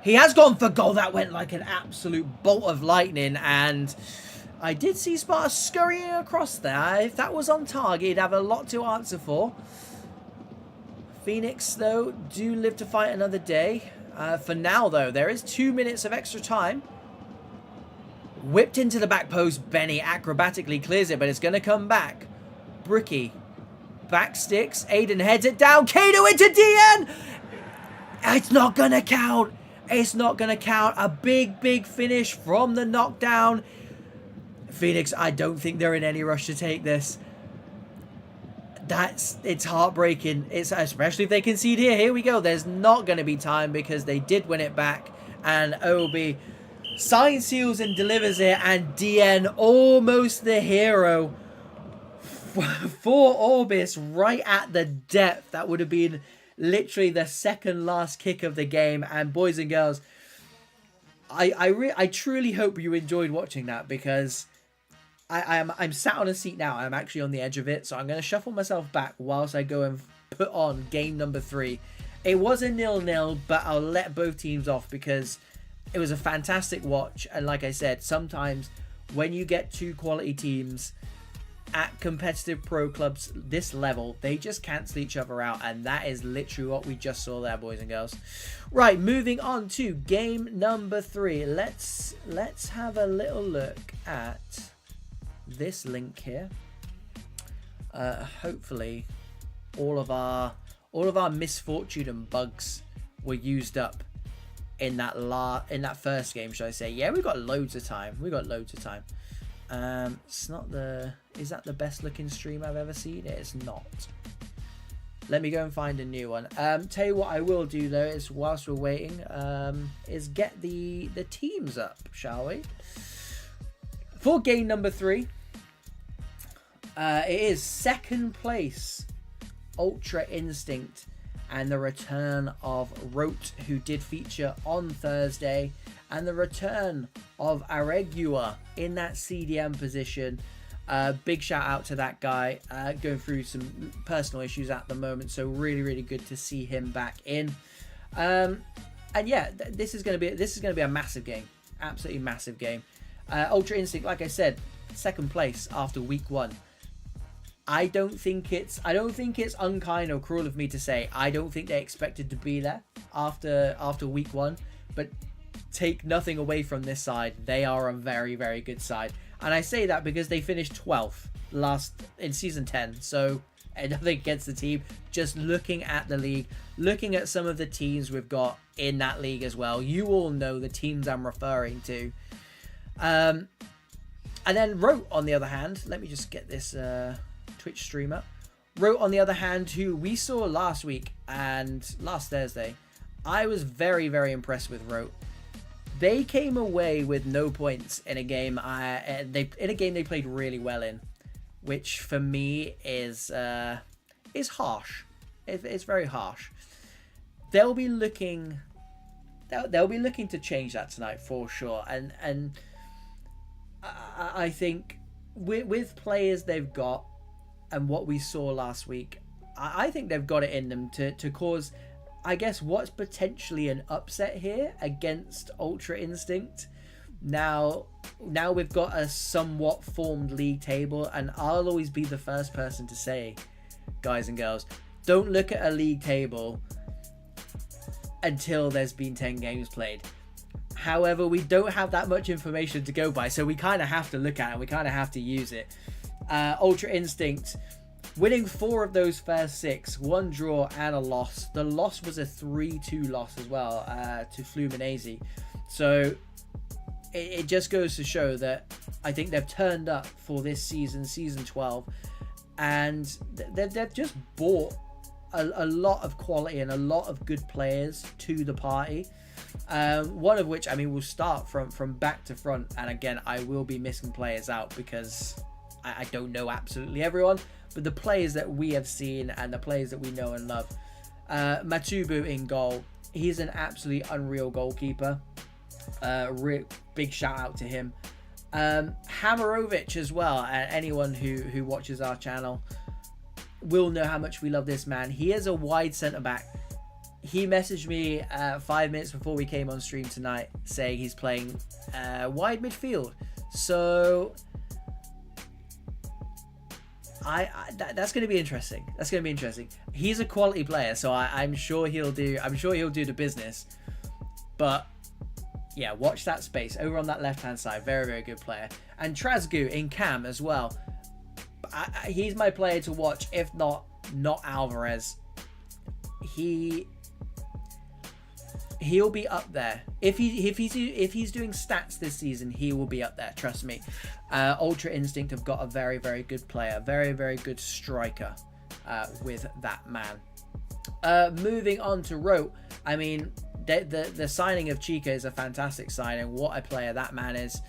He has gone for goal. That went like an absolute bolt of lightning, and I did see Sparta scurrying across there. If that was on target, he'd have a lot to answer for. Phoenix, though, do live to fight another day. For now, though, there is 2 minutes of extra time. Whipped into the back post. Benny acrobatically clears it, but it's going to come back. Bricky. Back sticks. Aiden heads it down. Kato into DN. It's not going to count. It's not going to count. A big, big finish from the knockdown. Phoenix, I don't think they're in any rush to take this. It's heartbreaking. It's especially if they concede here. Here we go. There's not going to be time because they did win it back. And Obi signs, seals, and delivers it. And DN, almost the hero for Orbis, right at the depth. That would have been literally the second last kick of the game. And boys and girls, I truly hope you enjoyed watching that, because I'm sat on a seat now. I'm actually on the edge of it, so I'm going to shuffle myself back whilst I go and put on game number 3. It was a 0-0, but I'll let both teams off because it was a fantastic watch. And like I said, sometimes when you get two quality teams at competitive pro clubs this level, they just cancel each other out, and that is literally what we just saw there, boys and girls. Right, moving on to game number 3. Let's have a little look at this link here. Hopefully all of our misfortune and bugs were used up in that first game, should I say. Yeah, we've got loads of time. It's not the... Is that the best looking stream I've ever seen? It is not. Let me go and find a new one. Tell you what I will do though is, whilst we're waiting, is get the teams up, shall we? For game number 3, it is second place Ultra Instinct and the return of ROTE, who did feature on Thursday, and the return of Aregua in that CDM position. Big shout out to that guy, going through some personal issues at the moment, so really good to see him back in. And yeah, this is going to be a massive game, absolutely massive game. Ultra Instinct, like I said, second place after week 1. I don't think it's unkind or cruel of me to say I don't think they expected to be there after week 1, but take nothing away from this side. They are a very good side, and I say that because they finished 12th in season 10, so nothing against the team. Just looking at the league, looking at some of the teams we've got in that league as well, you all know the teams I'm referring to. And then ROTE, on the other hand, let me just get this Twitch stream up. ROTE, on the other hand, who we saw last week and last Thursday, I was very impressed with ROTE. They came away with no points in a game. They played really well in, which for me is harsh. It's very harsh. They'll be looking to change that tonight for sure. And I think with players they've got and what we saw last week, I think they've got it in them to cause, I guess, what's potentially an upset here against Ultra Instinct. Now we've got a somewhat formed league table, and I'll always be the first person to say, guys and girls, don't look at a league table until there's been 10 games played. However, we don't have that much information to go by, so we kind of have to look at it, we kind of have to use it. Ultra Instinct winning 4 of those first 6, 1 draw and a loss. The loss was a 3-2 loss as well to Fluminense. So it just goes to show that I think they've turned up for this season 12, and they've just brought a lot of quality and a lot of good players to the party. One of which, I mean, we'll start from back to front, and again, I will be missing players out because I don't know absolutely everyone, but the players that we have seen and the players that we know and love. Matubu in goal. He's an absolutely unreal goalkeeper. Big shout out to him. Hamarovic as well, and anyone who watches our channel will know how much we love this man. He is a wide centre back. He messaged me 5 minutes before we came on stream tonight saying he's playing wide midfield. So that's going to be interesting. That's going to be interesting. He's a quality player, so I'm sure he'll do the business. But yeah, watch that space over on that left hand side. Very good player. And Trasgu in cam as well. He's my player to watch, if not Alvarez. He'll be up there. If he's doing stats this season, he will be up there, trust me. Ultra Instinct have got a very good player, very good striker with that man. Moving on to ROTE, I mean, the signing of Chica is a fantastic signing. What a player that man is,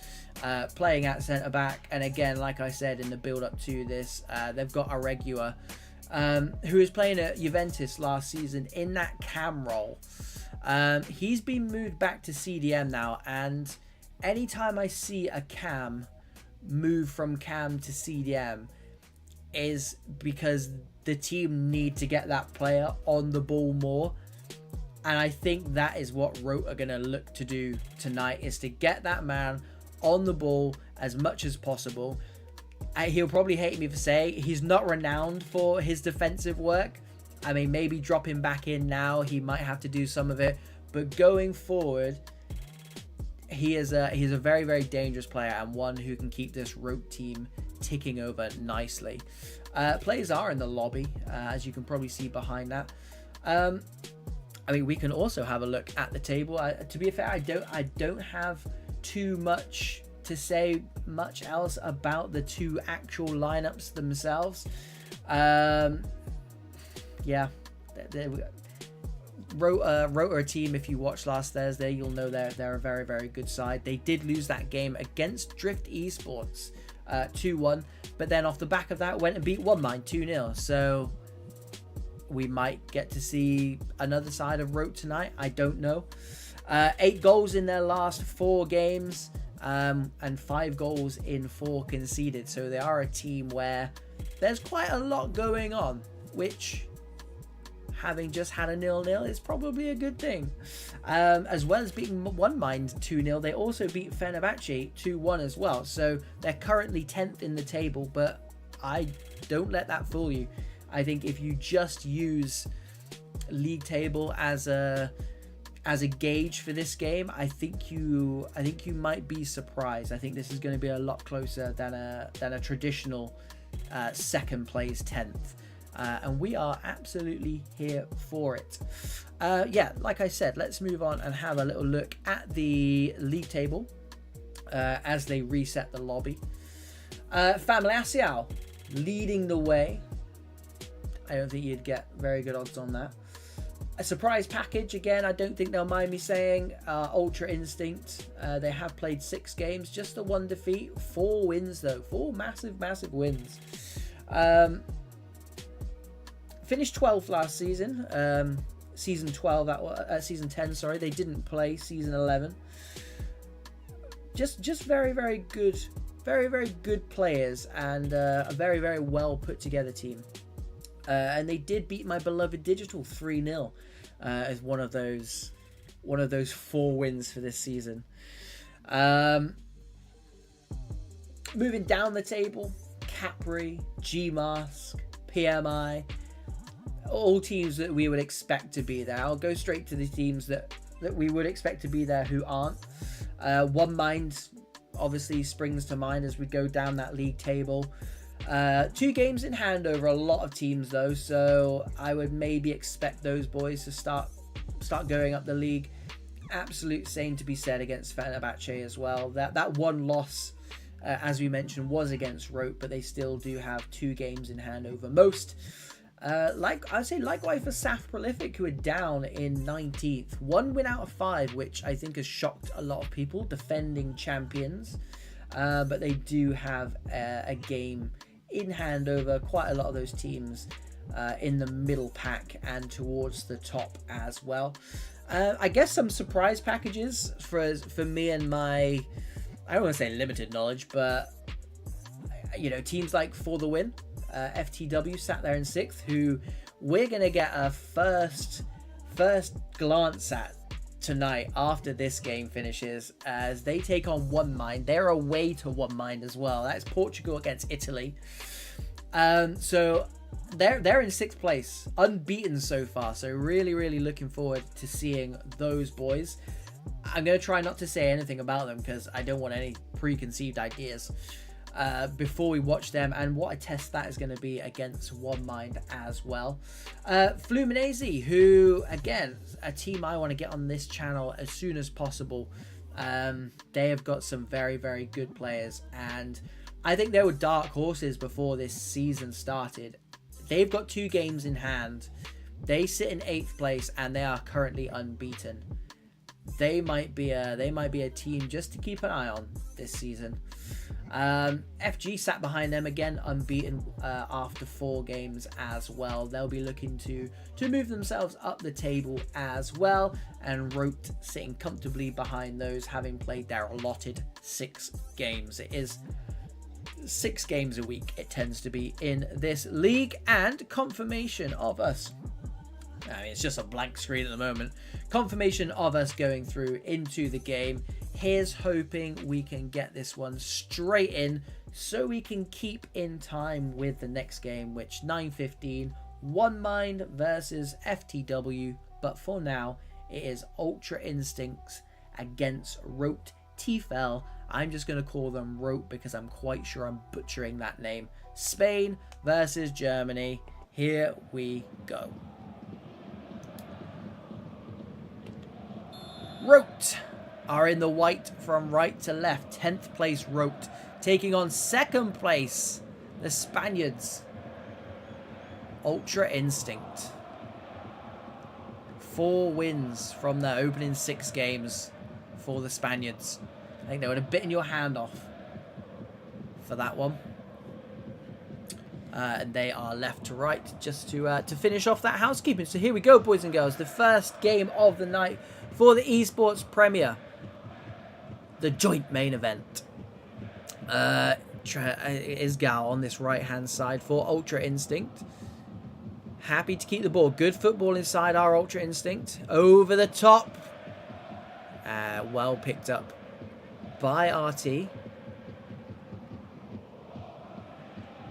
playing at centre back. And again, like I said in the build up to this, they've got Aregua, who was playing at Juventus last season in that cam role. He's been moved back to CDM now, and anytime I see a cam move from cam to CDM is because the team need to get that player on the ball more, and I think that is what ROTE are going to look to do tonight, is to get that man on the ball as much as possible. He'll probably hate me for saying he's not renowned for his defensive work. I mean, maybe drop him back in now. He might have to do some of it. But going forward, he's a very dangerous player, and one who can keep this ROTE team ticking over nicely. Players are in the lobby, as you can probably see behind that. I mean, we can also have a look at the table. To be fair, I don't have too much to say much else about the two actual lineups themselves. Yeah, ROTE are a team, if you watched last Thursday, you'll know they're a very good side. They did lose that game against Drift Esports 2-1, but then off the back of that went and beat One Mind 2-0. So we might get to see another side of ROTE tonight. I don't know. 8 goals in their last 4 games, and 5 goals in 4 conceded. So they are a team where there's quite a lot going on, which, having just had a 0-0, is probably a good thing. As well as beating One Mind 2-0, they also beat Fenerbahce 2-1 as well. So they're currently 10th in the table, but I don't let that fool you. I think if you just use league table as a gauge for this game, I think you might be surprised. I think this is going to be a lot closer than a traditional second place 10th. And we are absolutely here for it. Yeah, like I said, let's move on and have a little look at the league table as they reset the lobby. Family leading the way. I don't think you'd get very good odds on that. A surprise package, again, I don't think they'll mind me saying. Ultra Instinct, they have played 6 games, just the 1 defeat, 4 wins though, 4 massive wins. Finished 12th last season, season 12, season 10, sorry, they didn't play season 11. Just very good, very good players, and a very well put together team. And they did beat my beloved Digital 3-0 as one of those 4 wins for this season. Moving down the table, Capri, Gmask, PMI, all teams that we would expect to be there. I'll go straight to the teams that we would expect to be there who aren't. One Mind obviously springs to mind as we go down that league table. 2 games in hand over a lot of teams though, so I would maybe expect those boys to start going up the league. Absolute same to be said against Fenerbahce as well. That one loss, as we mentioned, was against ROTE, but they still do have 2 games in hand over most. I'd say likewise for SAF Prolific, who are down in 19th. 1 win out of 5, which I think has shocked a lot of people, defending champions. But they do have a game in hand over quite a lot of those teams in the middle pack and towards the top as well. I guess some surprise packages for me and my, I don't want to say limited knowledge, but you know, teams like For The Win, FTW sat there in 6th, who we're going to get a first glance at tonight after this game finishes, as they take on One Mind. They're away to One Mind as well. That's Portugal against Italy. So they're in 6th place, unbeaten so far. So really looking forward to seeing those boys. I'm going to try not to say anything about them because I don't want any preconceived ideas before we watch them, and what a test that is going to be against One Mind as well. Fluminense, who again, a team I want to get on this channel as soon as possible. They have got some very good players, and I think they were dark horses before this season started. They've got 2 games in hand. They sit in 8th place and they are currently unbeaten. They might be a team just to keep an eye on this season. FG sat behind them again, unbeaten after 4 games as well. They'll be looking to move themselves up the table as well, and ROTE sitting comfortably behind those, having played their allotted 6 games. It is 6 games a week it tends to be in this league. And confirmation of us, I mean, it's just a blank screen at the moment, confirmation of us going through into the game. Here's hoping we can get this one straight in so we can keep in time with the next game, which 9:15, One Mind versus FTW. But for now, it is Ultra Instincts against ROTE TEUFEL. I'm just going to call them ROTE because I'm quite sure I'm butchering that name. Spain versus Germany. Here we go. ROTE are in the white from right to left. 10th place ROTE taking on 2nd place the Spaniards, Ultra Instinct. 4 wins from their opening 6 games for the Spaniards. I think they would have bitten your hand off for that one. And they are left to right just to finish off that housekeeping. So here we go, boys and girls. The first game of the night for the Esports Premier. The joint main event. Isgal on this right-hand side for Ultra Instinct. Happy to keep the ball. Good football inside our Ultra Instinct. Over the top. Well picked up by RT.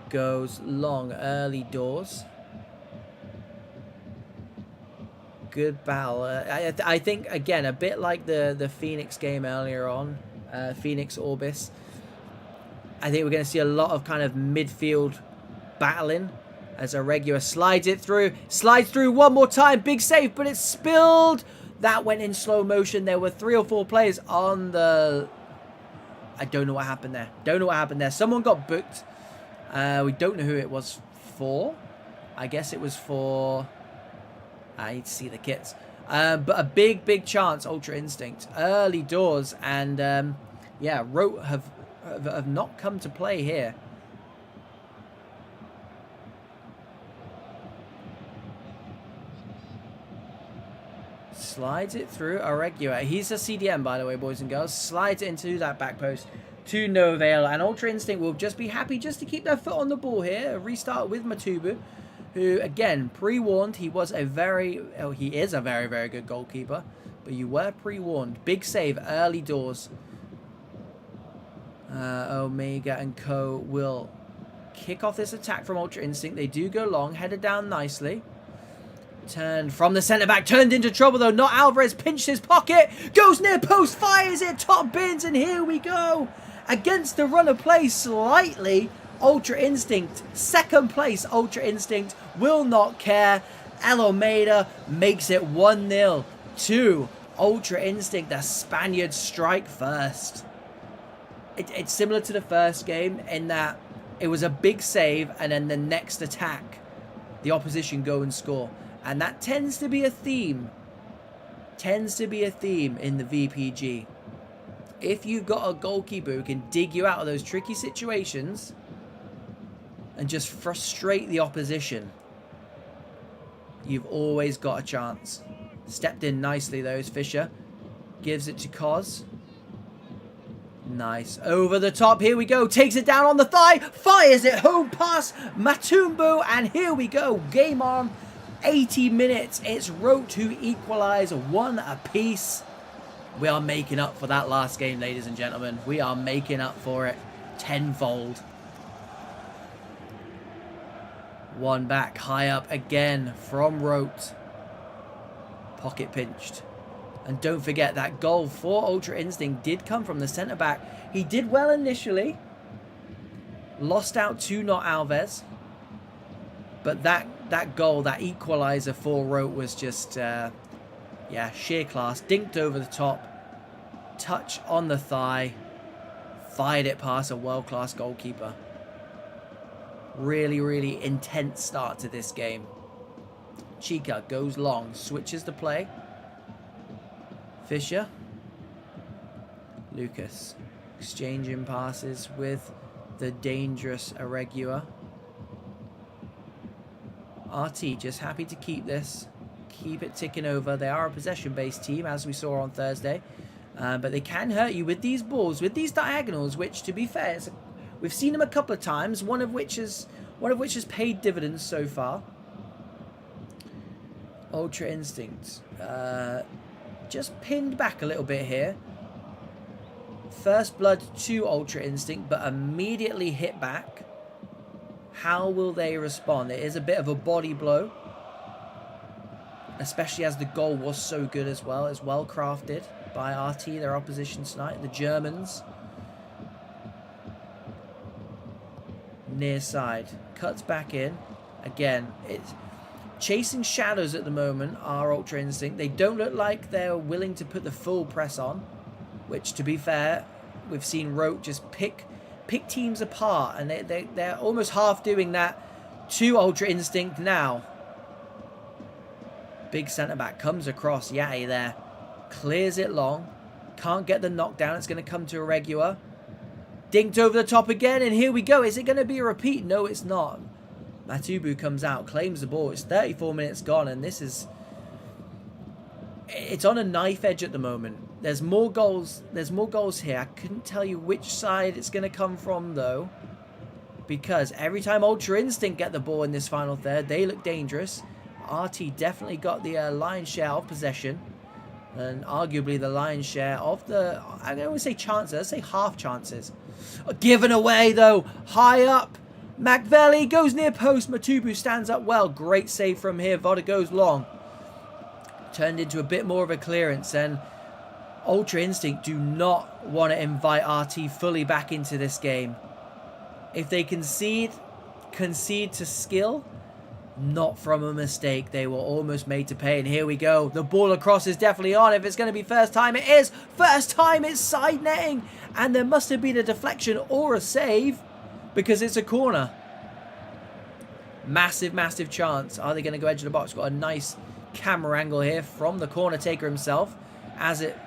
Goes long early doors. Good battle. I think, again, a bit like the Phoenix game earlier on. Phoenix Orbis. I think we're going to see a lot of kind of midfield battling as Irregular slides it through. Slides through one more time. Big save, but it's spilled. That went in slow motion. There were 3 or 4 players on the... I don't know what happened there. Don't know what happened there. Someone got booked. We don't know who it was for. I guess it was for... I need to see the kits. But a big chance, Ultra Instinct. Early doors. And, yeah, ROTE have not come to play here. Slides it through Irregular. He's a CDM, by the way, boys and girls. Slides it into that back post to no avail. And Ultra Instinct will just be happy just to keep their foot on the ball here. A restart with Matubu, who, again, pre-warned. He was a very... Oh, he is a very, very good goalkeeper. But you were pre-warned. Big save, early doors. Omega and Co will kick off this attack from Ultra Instinct. They do go long, headed down nicely. Turned from the centre-back, turned into trouble though. Not Alvarez, pinched his pocket, goes near post, fires it, top bins, and here we go. Against the run of play slightly, Ultra Instinct, second place Ultra Instinct, will not care. El Almeida makes it 1-0 to Ultra Instinct. The Spaniards strike first. It's similar to the first game in that it was a big save and then the next attack, the opposition go and score. And that tends to be a theme. Tends to be a theme in the VPG. If you've got a goalkeeper who can dig you out of those tricky situations and just frustrate the opposition, you've always got a chance. Stepped in nicely though, Fisher. Gives it to Koz. Nice. Over the top. Here we go. Takes it down on the thigh. Fires it home past Matumbo. And here we go. Game on. 80 minutes. It's ROTE who equalise 1 apiece. We are making up for that last game, ladies and gentlemen. We are making up for it tenfold. One back. High up again from ROTE. Pocket pinched. And don't forget that goal for Ultra Instinct did come from the centre-back. He did well initially. Lost out to Not Alves. But that goal, that equaliser for ROTE was just, yeah, sheer class. Dinked over the top. Touch on the thigh. Fired it past a world-class goalkeeper. Really, really intense start to this game. Chica goes long. Switches the play. Fisher. Lucas. Exchanging passes with the dangerous Irregular. RT just happy to keep this. Keep it ticking over. They are a possession-based team, as we saw on Thursday. But they can hurt you with these balls, with these diagonals, which, to be fair, we've seen them a couple of times, one of which has paid dividends so far. Ultra Instinct. Just pinned back a little bit here. First blood to Ultra Instinct, but immediately hit back. How will they respond? It is a bit of a body blow. Especially as the goal was so good as well. It's well crafted by RT, their opposition tonight. The Germans. Near side. Cuts back in. Again, it's chasing shadows at the moment are Ultra Instinct. They don't look like they're willing to put the full press on. Which, to be fair, we've seen ROTE just pick teams apart, and they're almost half doing that to Ultra Instinct now. Big centre-back comes across. Yati there. Clears it long. Can't get the knockdown. It's going to come to Irregular. Dinked over the top again, and here we go. Is it going to be a repeat? No, it's not. Matubu comes out, claims the ball. It's 34 minutes gone, and this is... It's on a knife edge at the moment. There's more goals. There's more goals here. I couldn't tell you which side it's going to come from, though. Because every time Ultra Instinct get the ball in this final third, they look dangerous. RT definitely got the lion's share of possession. And arguably the lion's share of the... I don't want to say chances. Let's say half chances. Given away, though. High up. McVelly goes near post. Matubu stands up well. Great save from here. Voda goes long. Turned into a bit more of a clearance. And Ultra Instinct do not want to invite RT fully back into this game. If they concede to skill, not from a mistake. They were almost made to pay. And here we go. The ball across is definitely on. If it's going to be first time, it is. First time, it's side netting. And there must have been a deflection or a save because it's a corner. Massive, massive chance. Are they going to go edge of the box? Got a nice camera angle here from the corner taker himself as it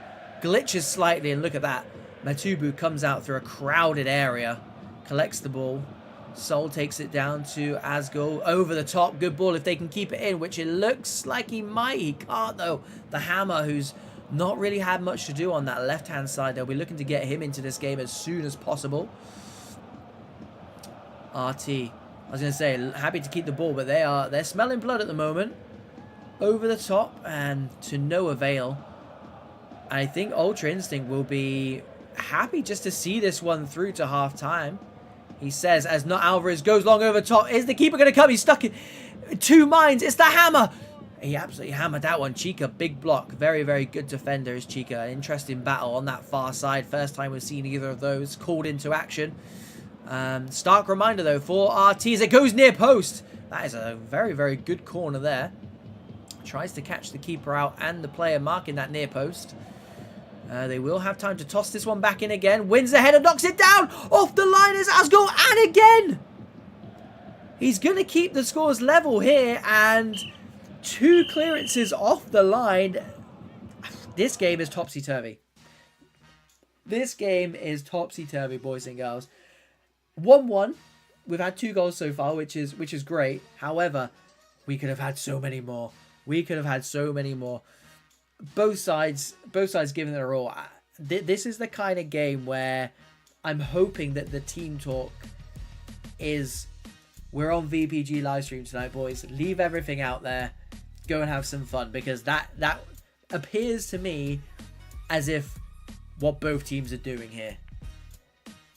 glitches slightly. And look at that. Matubu comes out through a crowded area. Collects the ball. Sol takes it down to Asgul. Over the top. Good ball if they can keep it in, which it looks like he might. He can't, though. The Hammer, who's not really had much to do on that left-hand side. They'll be looking to get him into this game as soon as possible. RT. I was going to say, happy to keep the ball, but they're smelling blood at the moment. Over the top and to no avail. I think Ultra Instinct will be happy just to see this one through to half-time. He says, as not Alvarez goes long over top. Is the keeper going to come? He's stuck in 2 minds. It's the Hammer. He absolutely hammered that one. Chica, big block. Very, very good defender is Chica. Interesting battle on that far side. First time we've seen either of those called into action. Stark reminder, though, for RT as it goes near post. That is a very, very good corner there. Tries to catch the keeper out and the player marking that near post. They will have time to toss this one back in again. Wins the header, knocks it down. Off the line is Asgul. And again. He's going to keep the scores level here. And 2 clearances off the line. This game is topsy-turvy. This game is topsy-turvy, boys and girls. 1-1. We've had 2 goals so far, which is great. However, we could have had so many more. We could have had so many more. Both sides giving it a all. This is the kind of game where I'm hoping that the team talk is, we're on VPG live stream tonight, boys. Leave everything out there. Go and have some fun, because that appears to me as if what both teams are doing here.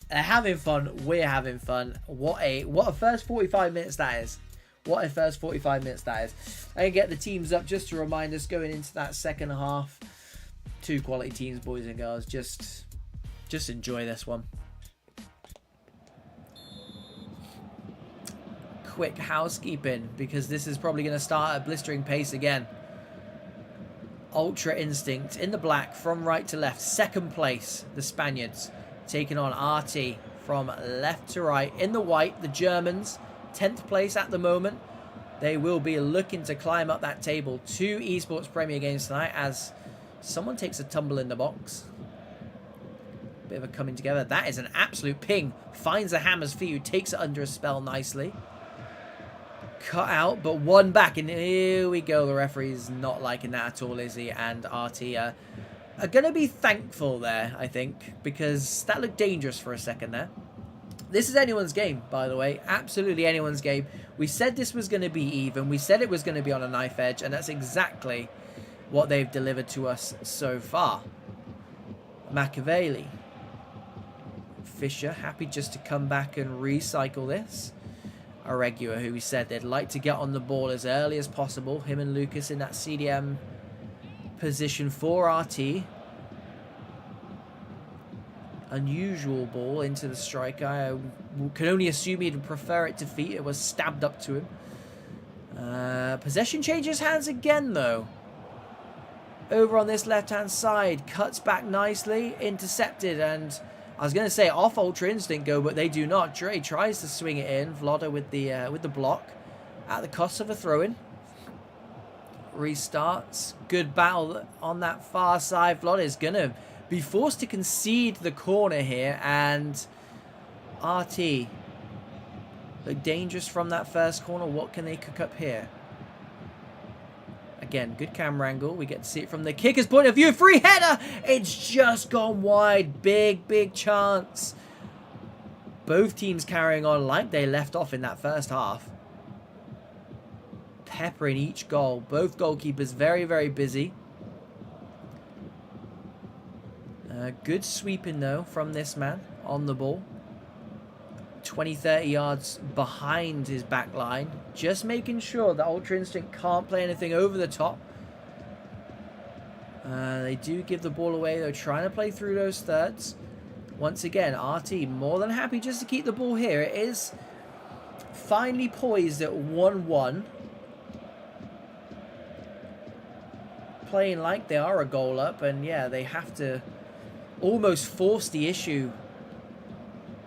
They're having fun. We're having fun. What a first 45 minutes that is. What a first 45 minutes that is. I can get the teams up just to remind us going into that second half. 2 quality teams, boys and girls. Just enjoy this one. Quick housekeeping, because this is probably going to start at blistering pace again. Ultra Instinct in the black from right to left. Second place, the Spaniards. Taking on RT from left to right. In the white, the Germans. 10th place at the moment. They will be looking to climb up that table. 2 esports Premier games tonight as someone takes a tumble in the box. Bit of a coming together. That is an absolute ping. Finds the Hammer's feet, who takes it under a spell nicely. Cut out, but 1 back. And here we go. The referee's not liking that at all, is he? And RT are going to be thankful there, I think, because that looked dangerous for a second there. This is anyone's game, by the way. Absolutely anyone's game. We said this was going to be even. We said it was going to be on a knife edge. And that's exactly what they've delivered to us so far. Machiavelli. Fisher, happy just to come back and recycle this. Aregua, who we said they'd like to get on the ball as early as possible. Him and Lucas in that CDM position for RT. Unusual ball into the striker. I can only assume he'd prefer it to feet. It was stabbed up to him. Possession changes hands again, though. Over on this left-hand side. Cuts back nicely. Intercepted. And I was going to say off Ultra Instinct go, but they do not. Dre tries to swing it in. Vloda with the block. At the cost of a throw-in. Restarts. Good battle on that far side. Vloda is going to be forced to concede the corner here, and RT look dangerous from that first corner. What can they cook up here? Again, good camera angle. We get to see it from the kicker's point of view. Free header. It's just gone wide. Big chance. Both teams carrying on like they left off in that first half. Peppering each goal. Both goalkeepers very busy. Good sweeping, though, from this man on the ball. 20-30 yards behind his back line. Just making sure that Ultra Instinct can't play anything over the top. They do give the ball away, though, trying to play through those thirds. Once again, RT more than happy just to keep the ball here. It is finely poised at 1-1. Playing like they are a goal up, and yeah, they have to almost force the issue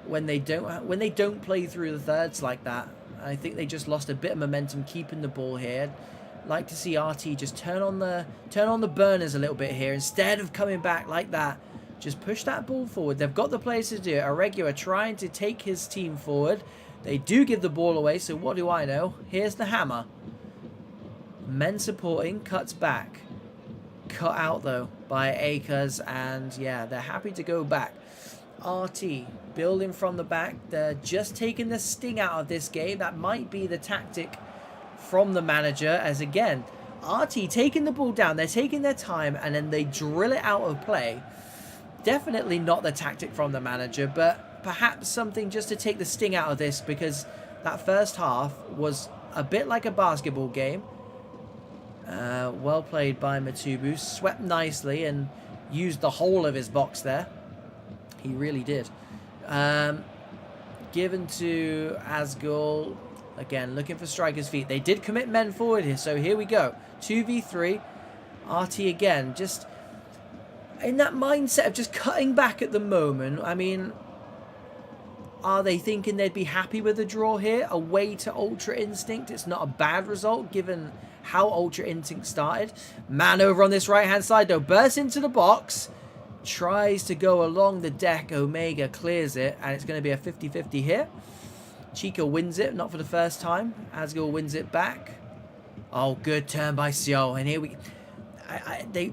when they don't play through the thirds like that. I think they just lost a bit of momentum keeping the ball here. Like to see RT just turn on the burners a little bit here instead of coming back like that. Just push that ball forward. They've got the players to do it. Irregular trying to take his team forward. They do give the ball away, so what do I know? Here's the hammer. Men supporting, cuts back. Cut out though by Akers, and yeah, they're happy to go back. RT building from the back. They're just taking the sting out of this game. That might be the tactic from the manager, as again, RT taking the ball down. They're taking their time and then they drill it out of play. Definitely not the tactic from the manager, but perhaps something just to take the sting out of this, because that first half was a bit like a basketball game. Well played by Matubu. Swept nicely and used the whole of his box there. He really did. Given to Asgul. Again, looking for striker's feet. They did commit men forward here, so here we go. 2v3. RT again, just in that mindset of just cutting back at the moment. I mean, are they thinking they'd be happy with a draw here? Away to Ultra Instinct. It's not a bad result given how Ultra Instinct started. Man over on this right-hand side, though. Bursts into the box. Tries to go along the deck. Omega clears it, and it's going to be a 50-50 here. Chica wins it, not for the first time. Asgul wins it back. Oh, good turn by Seoul. And here we...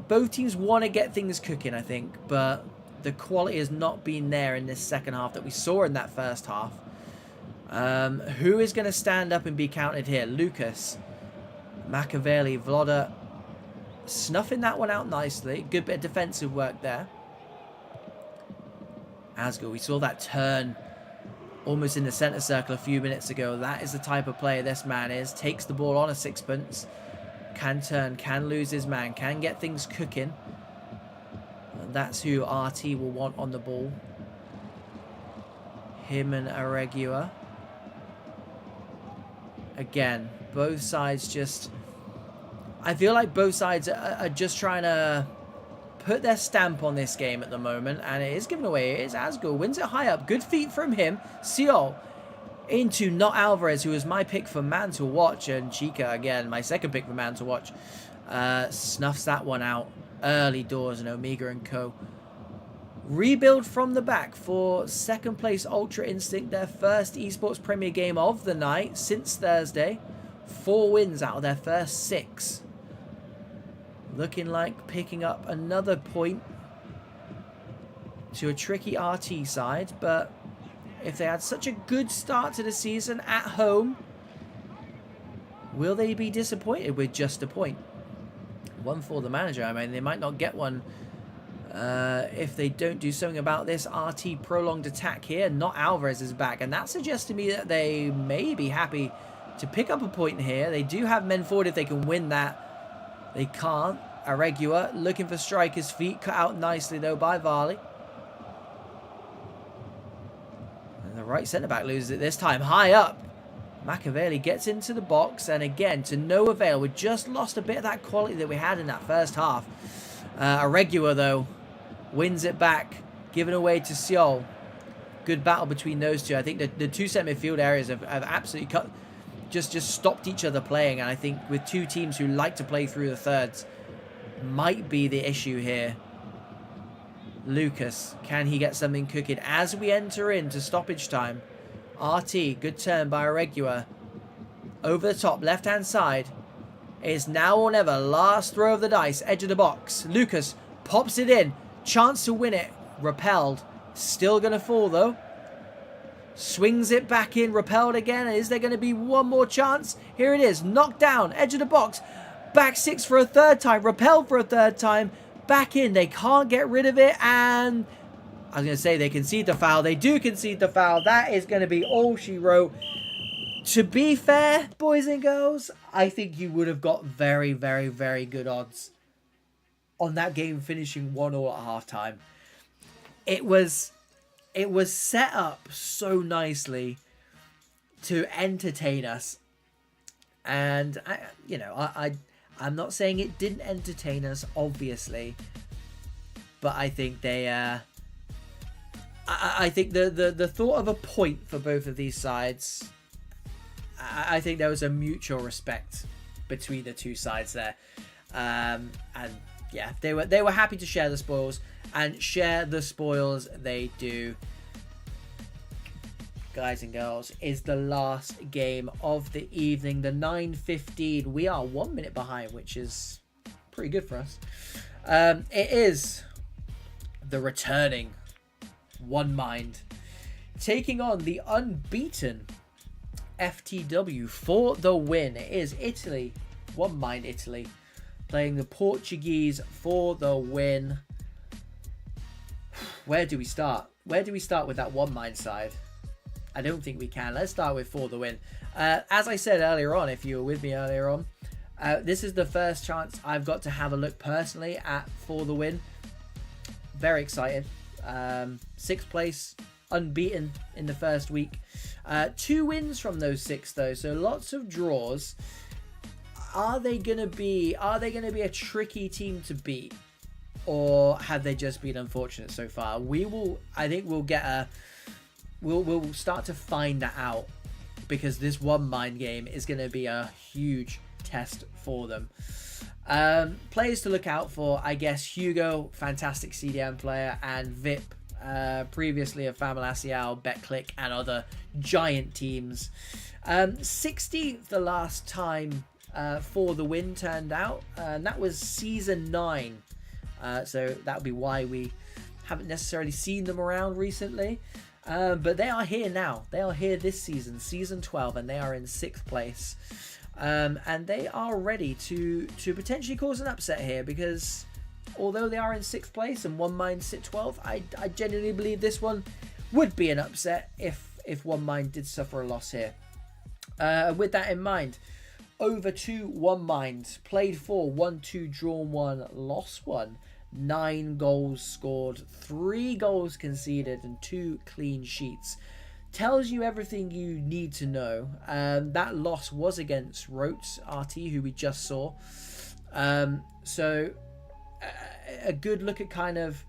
both teams want to get things cooking, I think, but the quality has not been there in this second half that we saw in that first half. Who is going to stand up and be counted here? Lucas, Machiavelli, Vloda, snuffing that one out nicely. Good bit of defensive work there. Asgul, we saw that turn almost in the centre circle a few minutes ago. That is the type of player this man is. Takes the ball on a sixpence. Can turn, can lose his man, can get things cooking. And that's who RT will want on the ball. Him and Irregular. Again, both sides just... I feel like both sides are just trying to put their stamp on this game at the moment. And it is given away. It is Asgul. Wins it high up. Good feet from him. Seol into not Alvarez, who was my pick for man to watch. And Chica, again, my second pick for man to watch. Snuffs that one out. Early doors and Omega and co. Rebuild from the back for second place Ultra Instinct. Their first esports premier game of the night since Thursday. 4 wins out of their first 6. Looking like picking up another point to a tricky RT side. But if they had such a good start to the season at home, will they be disappointed with just a point? One for the manager. I mean, they might not get one if they don't do something about this RT prolonged attack here. Not Alvarez is back, and that suggests to me that they may be happy to pick up a point here. They do have men forward if they can win that. They can't. Irregular looking for striker's feet. Cut out nicely, though, by Varley. And the right centre-back loses it this time. High up. Machiavelli gets into the box. And again, to no avail. We just lost a bit of that quality that we had in that first half. Irregular, though, wins it back. Given away to Seol. Good battle between those two. I think the two centre midfield areas have absolutely cut... Just stopped each other playing. And I think with two teams who like to play through the thirds, might be the issue here. Lucas, can he get something cooking as we enter into stoppage time? RT, good turn by Irregular. Over the top, left-hand side. It's now or never. Last throw of the dice. Edge of the box. Lucas pops it in. Chance to win it. Repelled. Still going to fall, though. Swings it back in. Repelled again. Is there going to be one more chance? Here it is. Knocked down. Edge of the box. Back six for a third time. Repelled for a third time. Back in. They can't get rid of it. And I was going to say they concede the foul. They do concede the foul. That is going to be all she wrote. To be fair, boys and girls, I think you would have got very, very, very good odds on that game finishing 1-1 at halftime. It was set up so nicely to entertain us, and I'm not saying it didn't entertain us, obviously, but I think they I think the thought of a point for both of these sides. I think there was a mutual respect between the two sides there, and yeah, they were happy to share the spoils, and share the spoils they do. Guys and girls, is the last game of the evening, the 9:15. We are 1 minute behind, which is pretty good for us. It is the returning One Mind taking on the unbeaten FTW for the win. It is Italy, One Mind Italy, playing the Portuguese for the win. Where do we start? Where do we start with that One Mind side? I don't think we can. Let's start with for the win. As I said earlier on, if you were with me earlier on, this is the first chance I've got to have a look personally at for the win. Very excited. 6th place, unbeaten in the first week. 2 wins from those 6 though, so lots of draws. Are they gonna be a tricky team to beat, or have they just been unfortunate so far? I think we'll start to find that out, because this One Mind game is going to be a huge test for them. Players to look out for, I guess: Hugo, fantastic CDM player, and VIP, previously of Famalacial, BetClick, and other giant teams. 16th the last time for the win turned out, and that was season 9. So that would be why we haven't necessarily seen them around recently. But they are here now. They are here this season, season 12, and they are in 6th place. And they are ready to potentially cause an upset here, because although they are in 6th place and One Mind sit 12th, I genuinely believe this one would be an upset if One Mind did suffer a loss here. With that in mind, over to One Mind. Played 4, 1-2, drawn 1, lost 1. 9 goals scored, 3 goals conceded, and 2 clean sheets. Tells you everything you need to know. That loss was against ROTE, RT, who we just saw. So a good look at kind of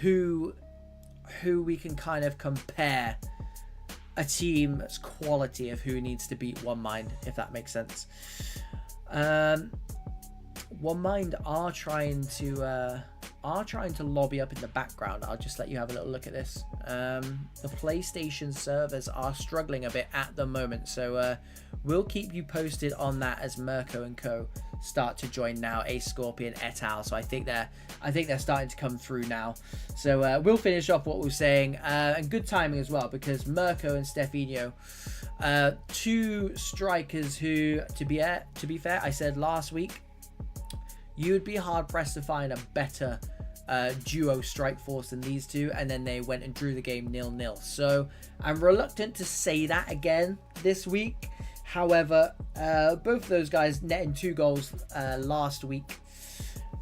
who we can kind of compare a team's quality of who needs to beat One Mind, if that makes sense. One Mind are trying to lobby up in the background. I'll just let you have a little look at this. The PlayStation servers are struggling a bit at the moment, so we'll keep you posted on that as Mirko and Co start to join now. Ace Scorpion et al. So I think they're starting to come through now. So we'll finish off what we're saying, and good timing as well, because Mirko and Stefanio, 2 strikers who, to be fair, I said last week, you would be hard pressed to find a better duo strike force than these two, and then they went and drew the game 0-0. So I'm reluctant to say that again this week. However, both of those guys netting 2 goals last week.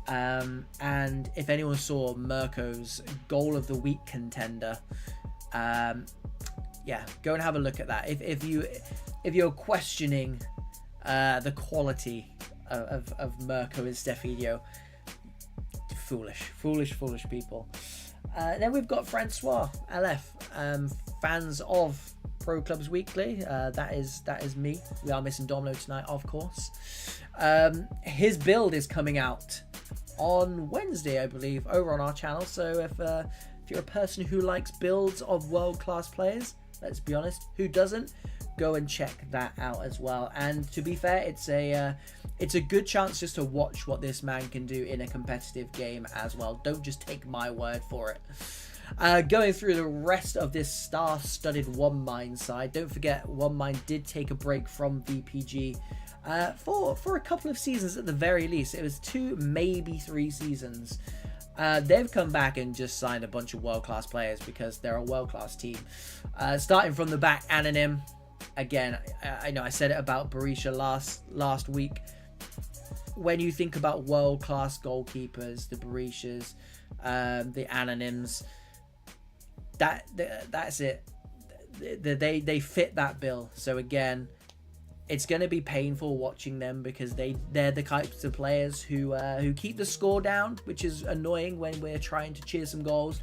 And if anyone saw Mirko's goal of the week contender, yeah, go and have a look at that. If you're questioning the quality of Mirko and Stefanio, foolish people. Then we've got Francois LF, fans of Pro Clubs Weekly. That is me. We are missing Domino tonight, of course. His build is coming out on Wednesday, I believe, over on our channel. So if you're a person who likes builds of world-class players, let's be honest. Who doesn't? Go and check that out as well. And to be fair, it's a good chance just to watch what this man can do in a competitive game as well. Don't just take my word for it. Going through the rest of this star-studded One Mind side, don't forget One Mind did take a break from VPG for a couple of seasons at the very least. It was 2, maybe 3 seasons. They've come back and just signed a bunch of world-class players because they're a world-class team. Starting from the back, Anonym. Again, I know I said it about Berisha last week. When you think about world-class goalkeepers, the Berishas, the Anonyms, that's it. They fit that bill. So again, it's going to be painful watching them because they're the types of players who keep the score down, which is annoying when we're trying to cheer some goals.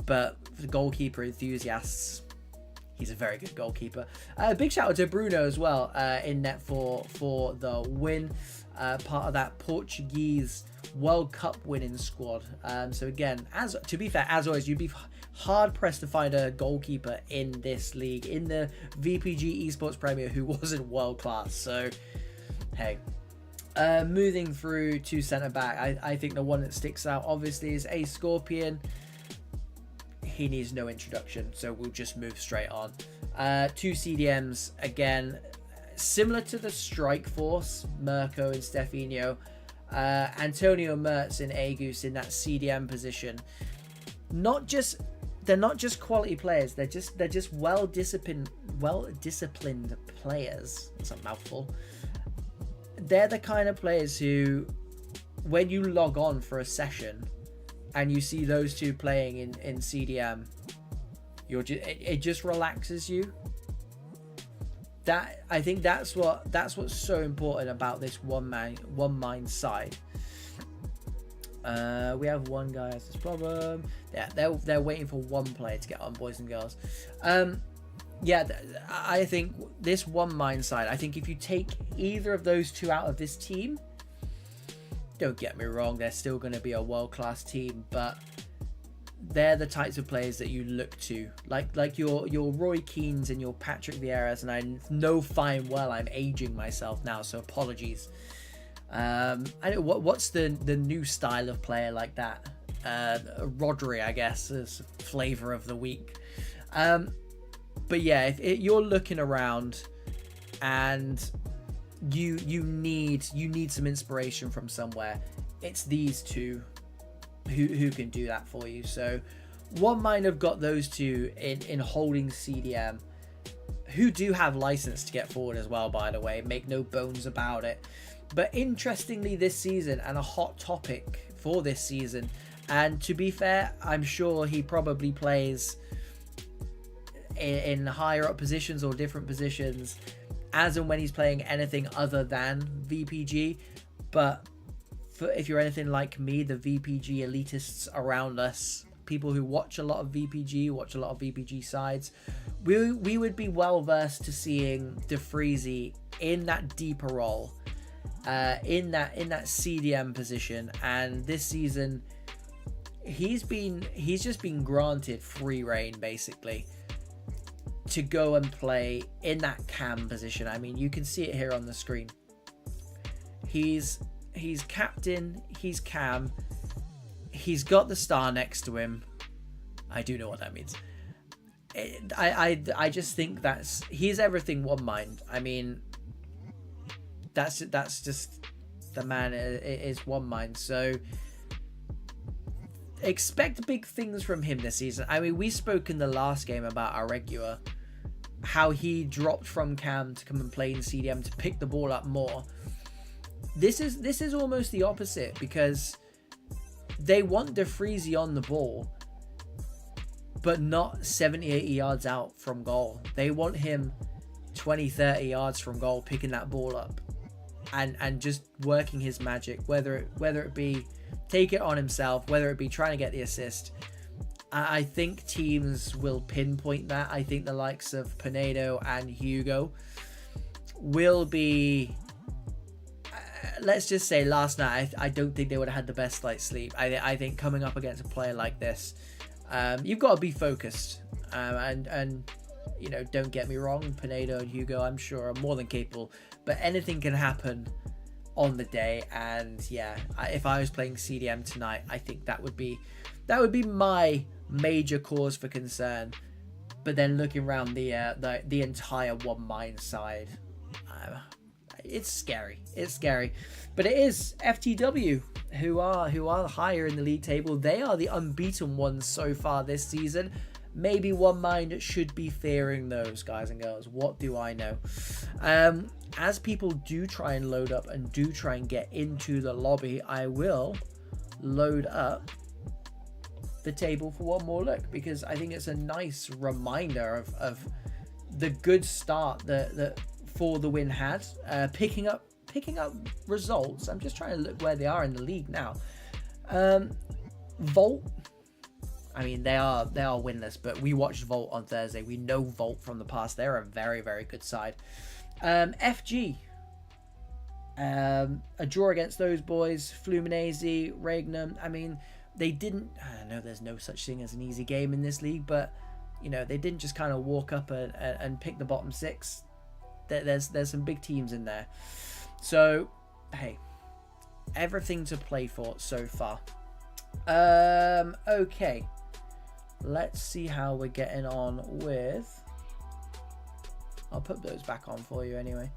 But for goalkeeper enthusiasts, he's a very good goalkeeper. Big shout out to Bruno as well, in net for the win. Part of that Portuguese World Cup winning squad. So again, to be fair, as always, you'd be hard pressed to find a goalkeeper in this league, in the VPG Esports Premier, who wasn't world class. So hey, moving through to centre back, I think the one that sticks out obviously is a Scorpion. He needs no introduction, so we'll just move straight on. 2 CDMs, again, similar to the Strike Force, Mirko and Stefinho. Antonio Mertz and Agus in that CDM position. They're not just quality players, they're just well disciplined players. That's a mouthful. They're the kind of players who, when you log on for a session and you see those two playing in CDM, it just relaxes you. I think that's what's so important about this one mind side. We have one guy has this problem. Yeah, they're waiting for one player to get on, boys and girls. Yeah, I think this One Mind side, I think if you take either of those two out of this team, don't get me wrong, they're still going to be a world-class team, but they're the types of players that you look to, like your Roy Keanes and your Patrick Vieira's, and I know fine well I'm aging myself now, so apologies. I don't, what's the new style of player like that? Rodri, I guess, is flavor of the week. But yeah, if you're looking around and you need some inspiration from somewhere, it's these two who can do that for you. So One Mind have got those two in holding CDM, who do have license to get forward as well, by the way, make no bones about it. But interestingly, this season, and a hot topic for this season, and to be fair, I'm sure he probably plays in higher up positions or different positions as and when he's playing anything other than VPG. But if you're anything like me, the VPG elitists around us, people who watch a lot of VPG sides, we would be well versed to seeing DeFreezy in that deeper role, in that CDM position. And this season, he's just been granted free reign basically to go and play in that cam position. I mean, you can see it here on the screen. He's captain, he's cam, he's got the star next to him. I do know what that means. I just think he's everything One Mind. I mean, that's just the man is One Mind. So expect big things from him this season. I mean, we spoke in the last game about Aregua, how he dropped from cam to come and play in CDM to pick the ball up more. This is almost the opposite, because they want DeFreezy on the ball, but not 70, 80 yards out from goal. They want him 20, 30 yards from goal, picking that ball up and just working his magic, whether it be take it on himself, whether it be trying to get the assist. I think teams will pinpoint that. I think the likes of Pinedo and Hugo will be... let's just say last night, I don't think they would have had the best night's sleep. I think coming up against a player like this, you've got to be focused. And You know, don't get me wrong, Pinedo and Hugo, I'm sure, are more than capable, but anything can happen on the day. And yeah, if I was playing CDM tonight, I think that would be my major cause for concern. But then looking around the entire One Mind side, it's scary. It's scary. But it is FTW who are higher in the league table. They are the unbeaten ones so far this season. Maybe One Mind should be fearing those, guys and girls. What do I know? As people do try and load up and do try and get into the lobby, I will load up the table for one more look, because I think it's a nice reminder of the good start that For the Win had, picking up results. I'm just trying to look where they are in the league now. Volt, I mean, they are winless, but we watched Volt on Thursday. We know Volt from the past. They're a very, very good side. FG, a draw against those boys. Fluminense, Regnum. I mean, they didn't. I know there's no such thing as an easy game in this league, but you know, they didn't just kind of walk up and pick the bottom six. There's some big teams in there. So hey, everything to play for so far. Okay, let's see how we're getting on with. I'll put those back on for you anyway.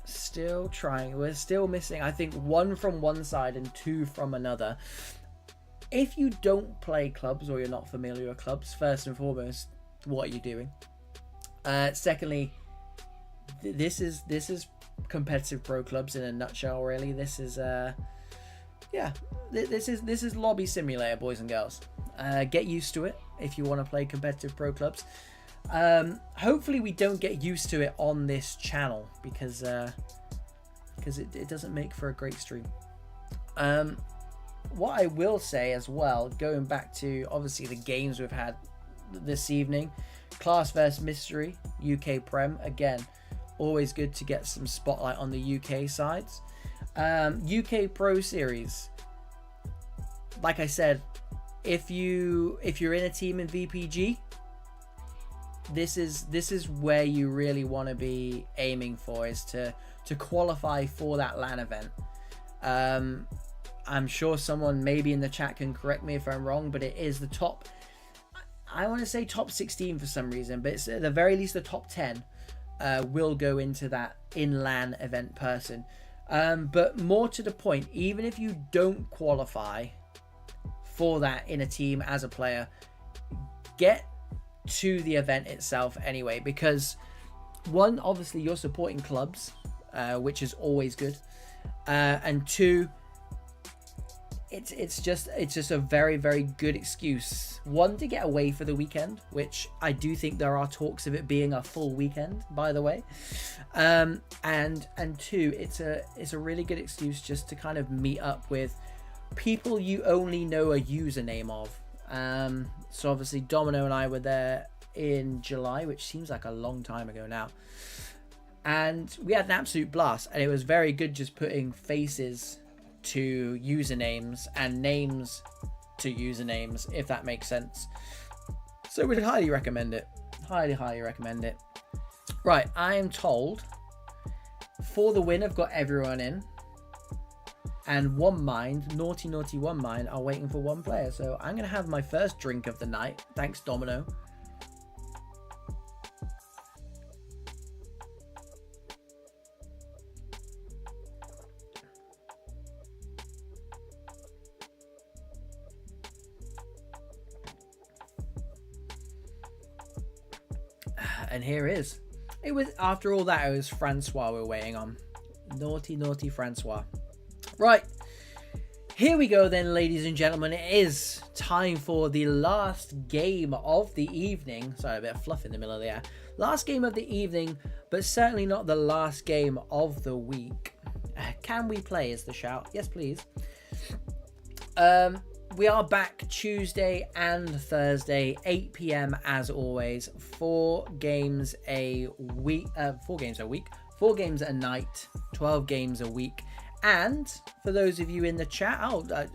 Still trying. We're still missing, I think, 1 from one side and 2 from another. If you don't play clubs or you're not familiar with clubs, first and foremost, what are you doing? Secondly, this is competitive pro clubs in a nutshell. Really, this is this is lobby simulator, boys and girls. Get used to it if you want to play competitive pro clubs. Hopefully we don't get used to it on this channel, because it doesn't make for a great stream. What I will say as well, going back to obviously the games we've had this evening, Class vs Mystery, UK Prem, again, always good to get some spotlight on the UK sides. UK Pro Series, like I said, if you're in a team in VPG, this is where you really want to be aiming for, is to qualify for that LAN event. I'm sure someone maybe in the chat can correct me if I'm wrong, but it is the top, I want to say top 16 for some reason, but it's at the very least the top 10 will go into that in LAN event person. But more to the point, even if you don't qualify for that in a team as a player, get to the event itself anyway, because one, obviously you're supporting clubs, which is always good, and two, it's just a very, very good excuse, one, to get away for the weekend, which I do think there are talks of it being a full weekend, by the way, and two, it's a really good excuse just to kind of meet up with people you only know a username of. So obviously Domino and I were there in July, which seems like a long time ago now, and we had an absolute blast, and it was very good just putting faces to usernames and names to usernames, if that makes sense. So we'd highly recommend it. Highly recommend it. Right, I am told For the Win have got everyone in, and One Mind, naughty One Mind, are waiting for one player. So I'm going to have my first drink of the night. Thanks, Domino. And here is. It was, after all that, it was Francois we're waiting on. Naughty Francois. Right, here we go then, ladies and gentlemen. It is time for the last game of the evening. Sorry, a bit of fluff in the middle of the air. Last game of the evening, but certainly not the last game of the week. Can we play is the shout. Yes, please. We are back Tuesday and Thursday, 8 PM as always. 4 games a week. 4 games a week. 4 games a night. 12 games a week. And for those of you in the chat,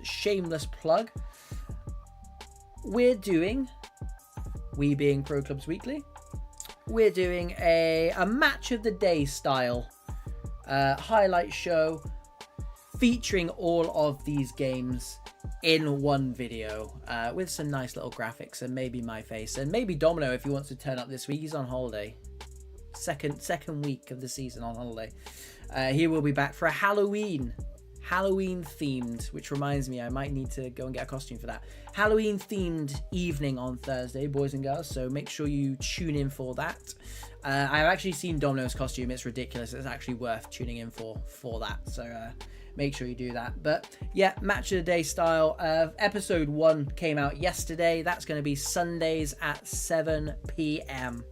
shameless plug, we're doing, we being Pro Clubs Weekly, we're doing a match of the day style highlight show featuring all of these games in one video with some nice little graphics and maybe my face and maybe Domino if he wants to turn up this week. He's on holiday. Second week of the season on holiday. He will be back for a Halloween themed, which reminds me I might need to go and get a costume for that. Halloween themed evening on Thursday, boys and girls, so make sure you tune in for that. I've actually seen Domino's costume. It's ridiculous. It's actually worth tuning in for that, so make sure you do that. But yeah, match of the day style. Episode 1 came out yesterday. That's going to be Sundays at 7 p.m.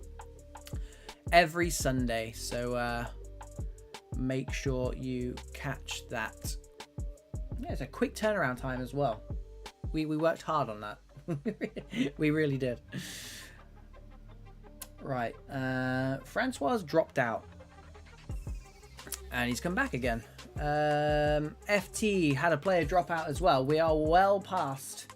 every Sunday, so make sure you catch that. Yeah, it's a quick turnaround time as well. We worked hard on that. We really did. Right, Francois dropped out and he's come back again. FT had a player drop out as well. We are well past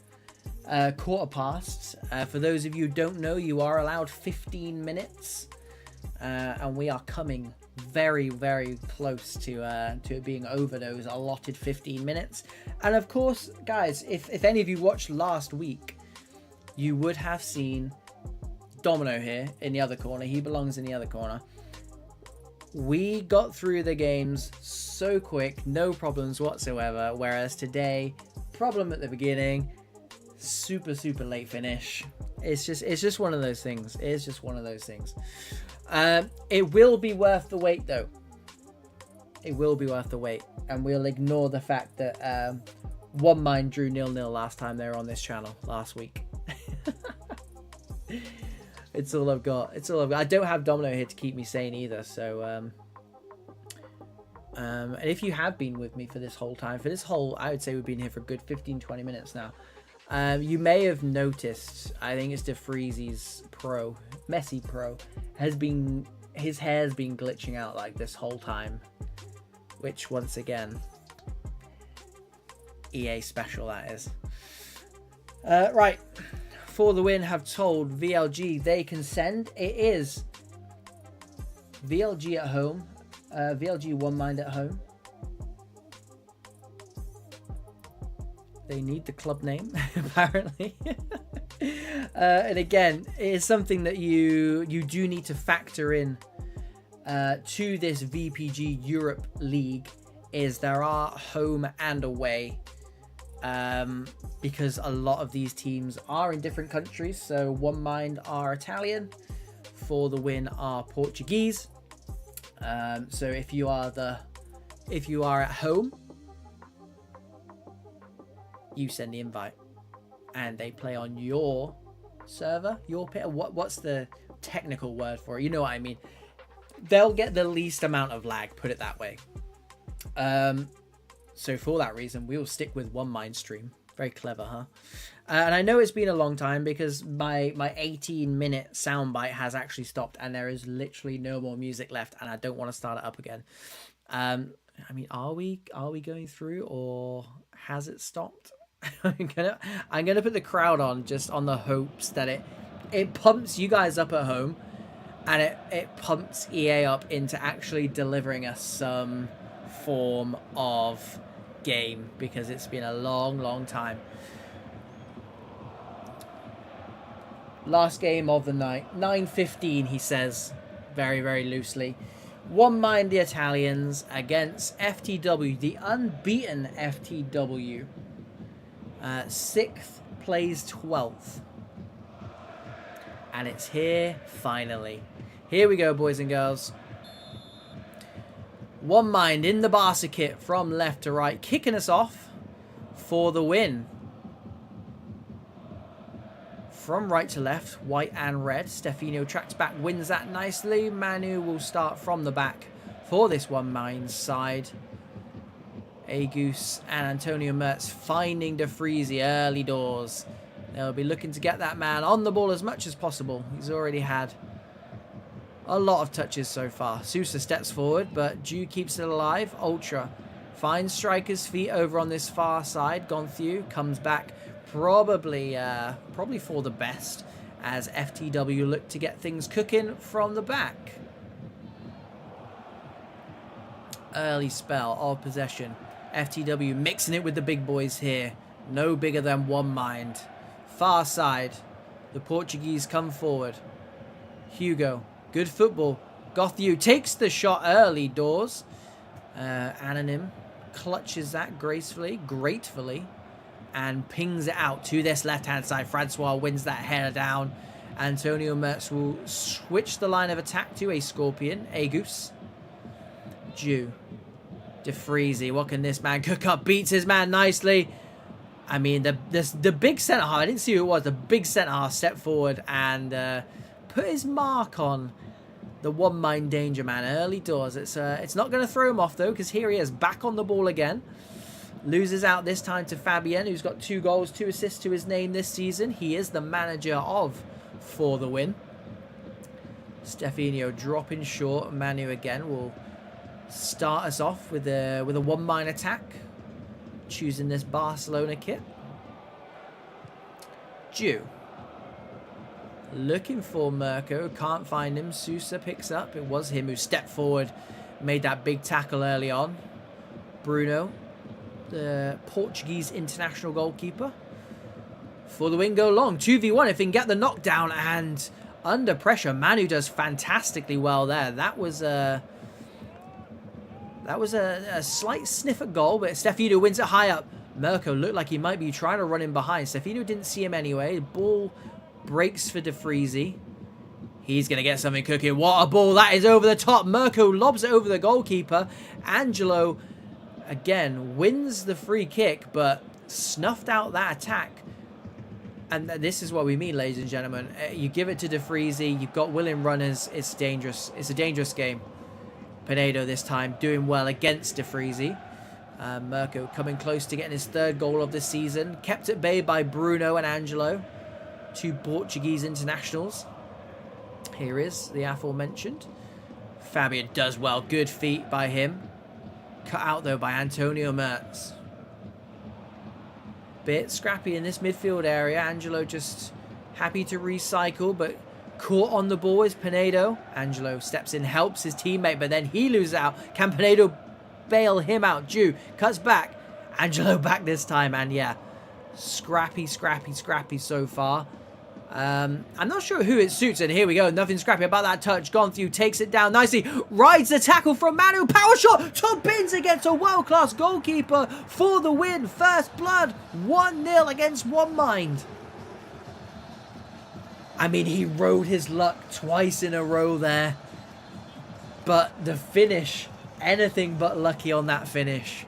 quarter past. For those of you who don't know, you are allowed 15 minutes and we are coming very, very close to it being over those allotted 15 minutes. And of course, guys, if any of you watched last week, you would have seen Domino here in the other corner. He belongs in the other corner. We got through the games so quick, no problems whatsoever, whereas today, problem at the beginning, super late finish. It's just one of those things. It's just one of those things. It will be worth the wait, though. It will be worth the wait, and we'll ignore the fact that One Mind drew 0-0 last time they were on this channel last week. It's all I've got. It's all I've got. I don't have Domino here to keep me sane either, so and if you have been with me for this whole time, I would say we've been here for a good 15-20 minutes now. You may have noticed, I think it's DeFreezy's Pro, Messi Pro, his hair's been glitching out like this whole time, which once again, EA special that is. Right, For the Win have told VLG they can send. It is VLG at home, VLG One Mind at home. They need the club name, apparently. And again, it is something that you do need to factor in to this VPG Europe League, is there are home and away, because a lot of these teams are in different countries. So One Mind are Italian, For the Win are Portuguese. So if you are at home, you send the invite and they play on your server, your pit. What's the technical word for it? You know what I mean. They'll get the least amount of lag, put it that way. So for that reason, we'll stick with One Mind stream. Very clever, huh? And I know it's been a long time because my 18-minute soundbite has actually stopped and there is literally no more music left, and I don't want to start it up again. I mean, are we going through, or has it stopped? I'm gonna put the crowd on, just on the hopes that it pumps you guys up at home, and it pumps EA up into actually delivering us some form of game, because it's been a long time. Last game of the night, 9:15, he says, very loosely. One Mind the Italians against FTW, the unbeaten FTW. 6th plays 12th. And it's here, finally. Here we go, boys and girls. One Mind in the Barca kit from left to right, kicking us off For the Win. From right to left, white and red. Stefano tracks back, wins that nicely. Manu will start from the back for this One Mind side. Agus and Antonio Mertz finding DeFreezy early doors. They'll be looking to get that man on the ball as much as possible. He's already had a lot of touches so far. Sousa steps forward, but Ju keeps it alive. Ultra finds Striker's feet over on this far side. Gonthew comes back, probably for the best, as FTW look to get things cooking from the back. Early spell of possession. FTW mixing it with the big boys here. No bigger than One Mind. Far side. The Portuguese come forward. Hugo. Good football. Gotheu takes the shot early doors. Anonym clutches that gratefully, and pings it out to this left-hand side. Francois wins that header down. Antonio Mertz will switch the line of attack to a Scorpion. A Goose. Jew. DeFreezy. What can this man cook up? Beats his man nicely. I mean, the big centre-half, I didn't see who it was. The big centre-half stepped forward and put his mark on the One Mind danger man early doors. It's not going to throw him off, though, because here he is back on the ball again. Loses out this time to Fabien, who's got 2 goals, 2 assists to his name this season. He is the manager of For the Win. Stefanio dropping short. Manu again will start us off with a One Mind attack, choosing this Barcelona kit. Jew. Looking for Mirko. Can't find him. Sousa picks up. It was him who stepped forward. Made that big tackle early on. Bruno. The Portuguese international goalkeeper. For the Win go long. 2v1 if he can get the knockdown. And under pressure, Manu does fantastically well there. That was a slight sniff at goal, but Stefano wins it high up. Mirko looked like he might be trying to run in behind. Stefano didn't see him anyway. Ball breaks for DeFreezy. He's going to get something cooking. What a ball. That is over the top. Mirko lobs it over the goalkeeper. Angelo, again, wins the free kick, but snuffed out that attack. And this is what we mean, ladies and gentlemen. You give it to DeFreezy. You've got willing runners. It's dangerous. It's a dangerous game. Pinedo this time doing well against DeFreezy. Mirko coming close to getting his 3rd goal of the season. Kept at bay by Bruno and Angelo. 2 Portuguese internationals. Here is the aforementioned. Fabian does well. Good feet by him. Cut out though by Antonio Mertz. Bit scrappy in this midfield area. Angelo just happy to recycle, but caught on the ball is Pinedo. Angelo steps in, helps his teammate, but then he loses out. Can Pinedo bail him out? Jew cuts back. Angelo back this time, and yeah, scrappy so far. I'm not sure who it suits, and here we go. Nothing scrappy about that touch. Gontheu takes it down nicely. Rides the tackle from Manu. Power shot. Top bins against a world-class goalkeeper for the win. First blood. 1-0 against One Mind. I mean, he rode his luck twice in a row there. But the finish, anything but lucky on that finish.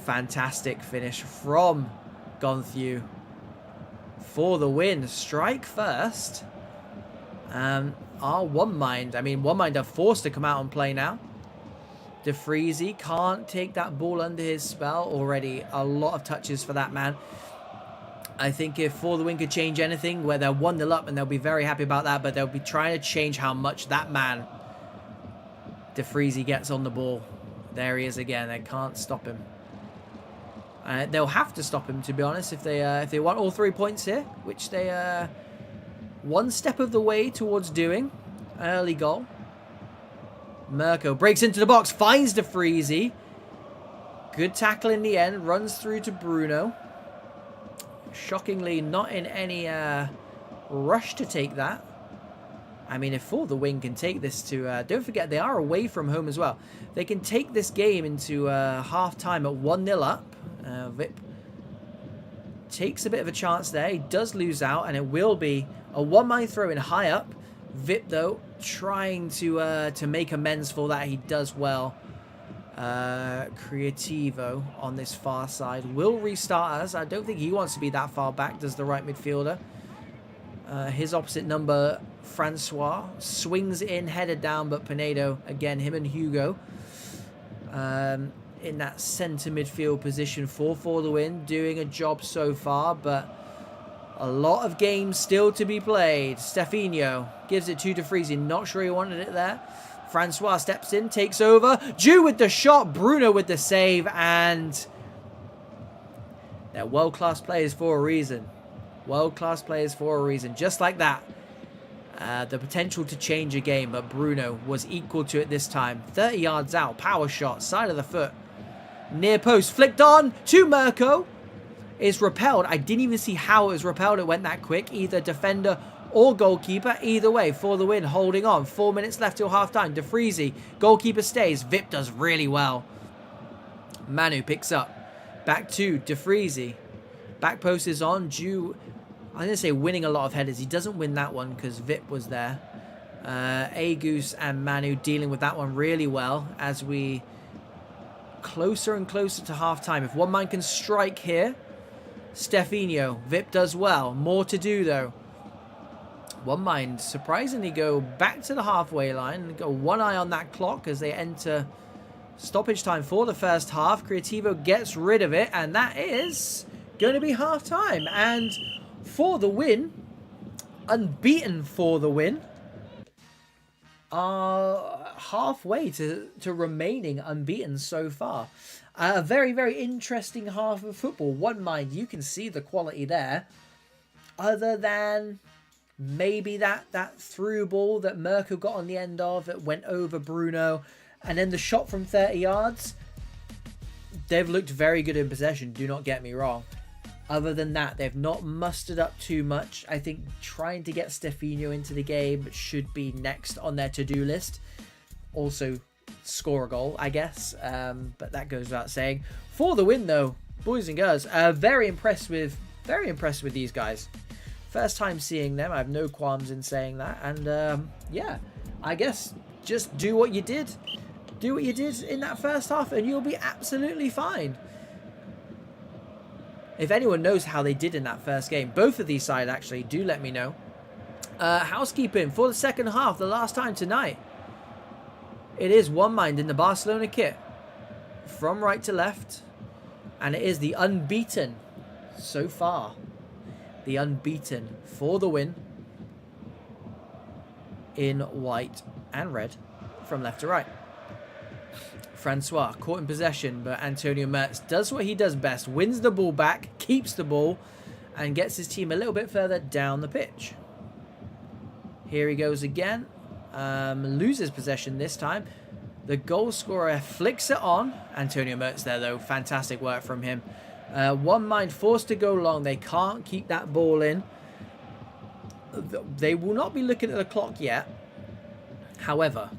Fantastic finish from Gontheu. For the win. Strike first. One Mind. I mean, One Mind are forced to come out and play now. DeFreezy can't take that ball under his spell. Already a lot of touches for that man. I think if For the Win could change anything, where they're 1-0 up, and they'll be very happy about that, but they'll be trying to change how much that man, DeFreezy, gets on the ball. There he is again. They can't stop him. They'll have to stop him, to be honest, if they want all 3 points here, which they one step of the way towards doing. Early goal. Mirko breaks into the box, finds DeFreezy. Good tackle in the end, runs through to Bruno. Shockingly, not in any rush to take that. I mean, if For the Win can take this to... don't forget, they are away from home as well. They can take this game into half-time at 1-0 up. Vip takes a bit of a chance there. He does lose out, and it will be a one-man throw in high up. Vip, though, trying to make amends for that. He does well. Creativo on this far side will restart us. I don't think he wants to be that far back, does the right midfielder. His opposite number, Francois, swings in, headed down, but Pinedo, again, him and Hugo in that centre midfield position for the Win, doing a job so far, but a lot of games still to be played. Stefanio gives it to DeFreezy, not sure he wanted it there. Francois steps in, takes over. Jew with the shot, Bruno with the save, and They're world-class players for a reason. World-class players for a reason. Just like that. The potential to change a game, but Bruno was equal to it this time. 30 yards out. Power shot. Side of the foot. Near post. Flicked on to Mirko. Is repelled. I didn't even see how it was repelled. It went that quick. Either defender or goalkeeper. Either way, for the win. Holding on. 4 minutes left till half-time. De Vrij. Goalkeeper stays. Vip does really well. Manu picks up. Back to De Vrij. Back post is on. Ju, I'm going to say winning a lot of headers. He doesn't win that one because Vip was there. Agus and Manu dealing with that one really well as we closer and closer to half-time. If One Mind can strike here, Stefinho. Vip does well. More to do, though. One Mind surprisingly go back to the halfway line and go one eye on that clock as they enter stoppage time for the first half. Creativo gets rid of it, and that is going to be half-time. And for the win, unbeaten for the win, are halfway to remaining unbeaten so far. A very, very interesting half of football. One Mind, you can see the quality there. Other than maybe that through ball that Mirko got on the end of, it went over Bruno. And then the shot from 30 yards, they've looked very good in possession, do not get me wrong. Other than that, they've not mustered up too much. I think trying to get Stefinho into the game should be next on their to-do list. Also, score a goal, I guess. But that goes without saying. For the win, though, boys and girls, very impressed with these guys. First time seeing them, I have no qualms in saying that. And yeah, I guess just do what you did. Do what you did in that first half and you'll be absolutely fine. If anyone knows how they did in that first game, both of these sides actually, do let me know. Housekeeping for the second half, the last time tonight. It is One Mind in the Barcelona kit. From right to left. And it is the unbeaten so far. The unbeaten for the win. In white and red from left to right. Francois caught in possession, but Antonio Mertz does what he does best. Wins the ball back, keeps the ball, and gets his team a little bit further down the pitch. Here he goes again. Loses possession this time. The goal scorer flicks it on. Antonio Mertz there, though. Fantastic work from him. One Mind forced to go long. They can't keep that ball in. They will not be looking at the clock yet. However,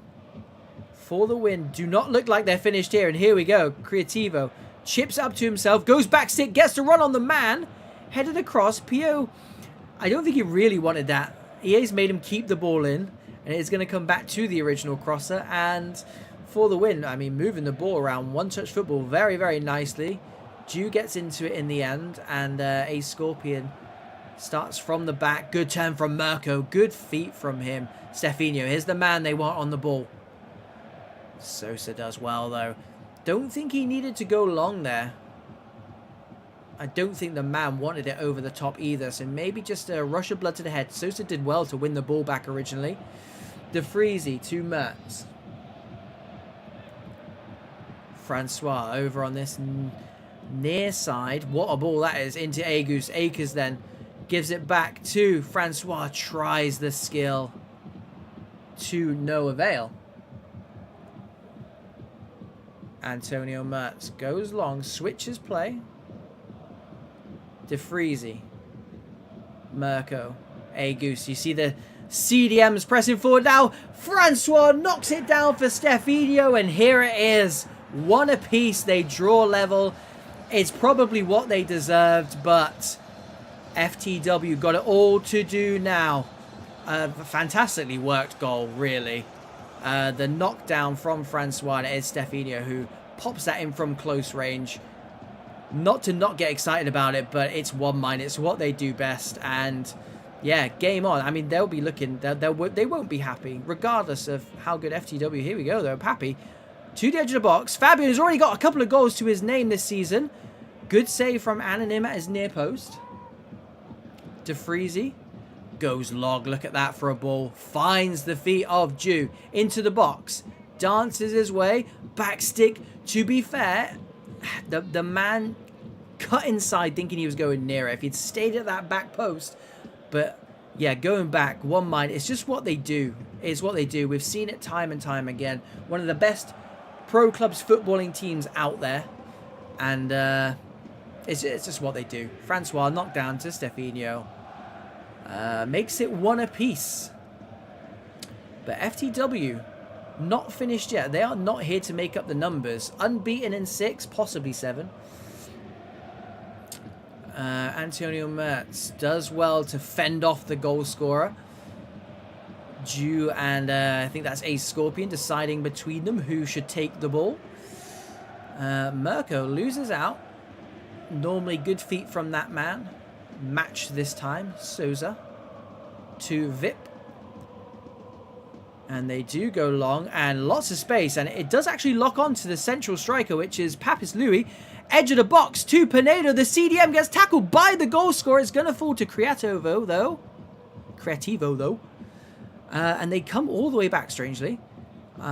for the win, do not look like they're finished here. And here we go. Creativo chips up to himself, goes back stick, gets to run on the man, headed across. Pio, I don't think he really wanted that. EA's made him keep the ball in, and it's going to come back to the original crosser. And for the win, I mean, moving the ball around, one-touch football very, very nicely. Ju gets into it in the end, and a Scorpion starts from the back. Good turn from Mirko. Good feet from him. Stefinho, here's the man they want on the ball. Sosa does well, though. Don't think he needed to go long there. I don't think the man wanted it over the top either, so maybe just a rush of blood to the head. Sosa did well to win the ball back originally. De Vrij to Mertz. Francois over on this near side. What a ball that is into Agus. Akers then gives it back to Francois. Tries the skill to no avail. Antonio Mertz goes long, switches play. De Vrij. Mirko. Agus. You see the CDMs pressing forward now. Francois knocks it down for Stefinho, and here it is. One apiece. They draw level. It's probably what they deserved, but FTW got it all to do now. Fantastically worked goal, really. The knockdown from Francois, and it is Stefinho who pops that in from close range. Not to not get excited about it, but it's One Mind. It's what they do best, and yeah, game on. I mean, they'll be looking. They won't be happy, regardless of how good FTW. Here we go, though. Happy to the edge of the box. Fabian has already got a couple of goals to his name this season. Good save from Anonym at his near post. De Vrij goes long. Look at that for a ball. Finds the feet of Ju into the box. Dances his way. Back stick. To be fair, the man cut inside thinking he was going near it if he'd stayed at that back post. But yeah, going back, One Mind, it's just what they do. It's what they do. We've seen it time and time again. One of the best pro clubs footballing teams out there. And it's just what they do. Francois knocked down to Stefanio. Makes it 1 apiece. But FTW, not finished yet. They are not here to make up the numbers. Unbeaten in 6, possibly 7. Antonio Mertz does well to fend off the goal scorer. Jew and I think that's Ace Scorpion deciding between them who should take the ball. Mirko loses out. Normally good feet from that man. Match this time. Souza to Vip. And they do go long and lots of space. And it does actually lock on to the central striker, which is Papis Louis. Edge of the box to Pinedo. The CDM gets tackled by the goal scorer. It's going to fall to Creativo, though. And they come all the way back, strangely. They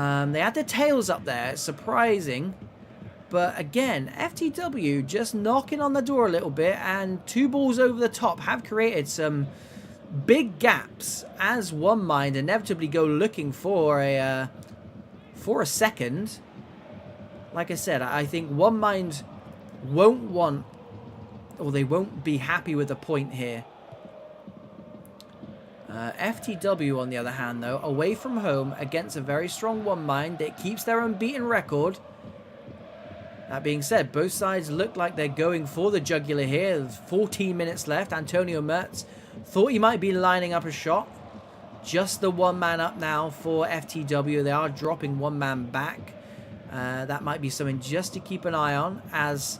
had their tails up there. It's surprising. But again, FTW just knocking on the door a little bit. And 2 balls over the top have created some big gaps as One Mind inevitably go looking for a second. Like I said, I think One Mind won't want, or they won't be happy with the point here. FTW, on the other hand, though, away from home against a very strong One Mind that keeps their unbeaten record. That being said, both sides look like they're going for the jugular here. There's 14 minutes left. Antonio Mertz thought he might be lining up a shot. Just the 1 man up now for FTW. They are dropping 1 man back. That might be something just to keep an eye on as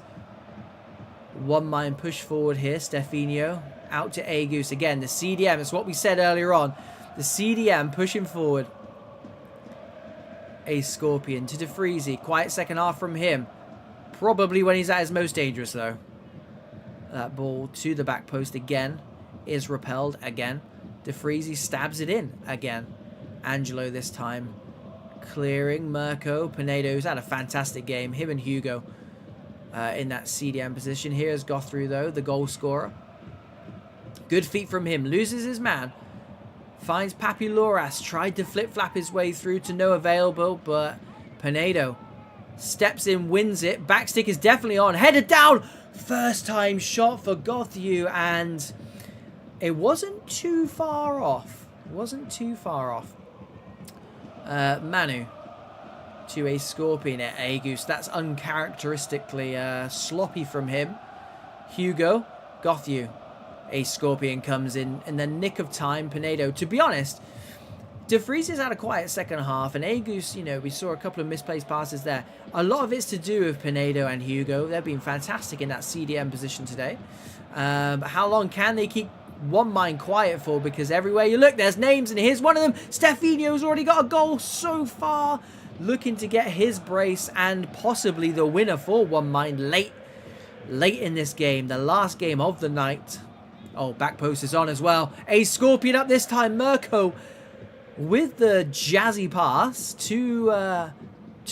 One Mind push forward here. Stefanio out to Agus. Again, the CDM. It's what we said earlier on. The CDM pushing forward. A Scorpion to DeFreezy. Quiet second half from him. Probably when he's at his most dangerous, though. That ball to the back post again is repelled again. DeFreezy stabs it in again. Angelo this time clearing. Mirko. Pinedo's had a fantastic game. Him and Hugo in that CDM position. Here's Gothru, though, the goal scorer. Good feet from him. Loses his man. Finds Papi Loras. Tried to flip-flap his way through to no available, but Pinedo steps in, wins it. Backstick is definitely on. Headed down. First time shot for Gothru, and it wasn't too far off. Manu to a Scorpion at Agus. That's uncharacteristically sloppy from him. Hugo. Gothru. A Scorpion comes in the nick of time. Pinedo, to be honest, DeFreeze's had a quiet second half, and Agus, you know, we saw a couple of misplaced passes there. A lot of it's to do with Pinedo and Hugo. They've been fantastic in that CDM position today. But how long can they keep One Mind quiet for? Because everywhere you look, there's names, and here's one of them. Stefanio's already got a goal so far. Looking to get his brace and possibly the winner for One Mind late in this game. The last game of the night. Oh, back post is on as well. A Scorpion up this time. Mirko with the jazzy pass to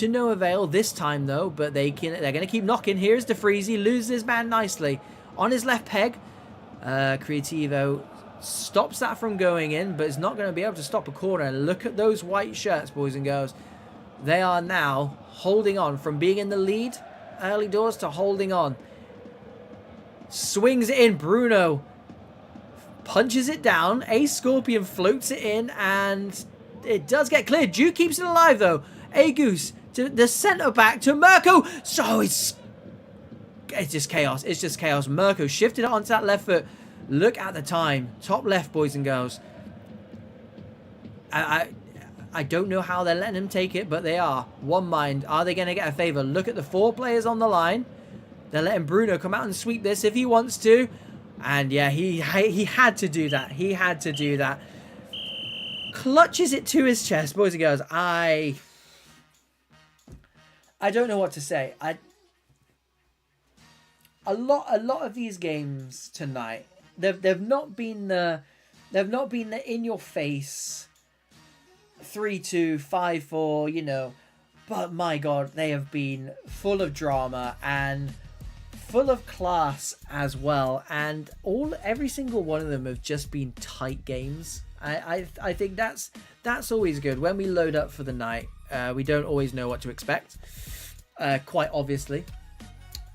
no avail this time, though. But they're going to keep knocking. Here's DeFreezy. Loses his man nicely. On his left peg. Creativo stops that from going in, but is not going to be able to stop a corner. Look at those white shirts, boys and girls. They are now holding on from being in the lead early doors to holding on. Swings it in. Bruno punches it down. A Scorpion floats it in, and it does get cleared. Jew keeps it alive, though. Agus to the centre back to Mirko. So it's just chaos. It's just chaos. Mirko shifted it onto that left foot. Look at the time. Top left, boys and girls. I don't know how they're letting him take it, but they are. One Mind. Are they going to get a favour? Look at the 4 players on the line. They're letting Bruno come out and sweep this if he wants to. And yeah, he had to do that. He had to do that. Clutches it to his chest, boys and girls. I don't know what to say. A lot of these games tonight, they've not been the in your face 3-2, 5-4, you know. But my God, they have been full of drama and full of class as well, and every single one of them have just been tight games. I think that's always good. When we load up for the night, we don't always know what to expect, quite obviously.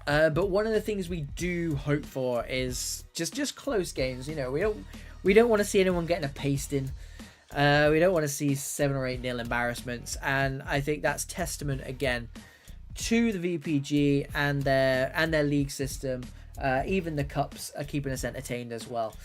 But one of the things we do hope for is just close games. You know, we don't want to see anyone getting a pasting. We don't want to see 7 or 8-0 embarrassments, and I think that's testament again to the VPG and their league system. Even the cups are keeping us entertained as well.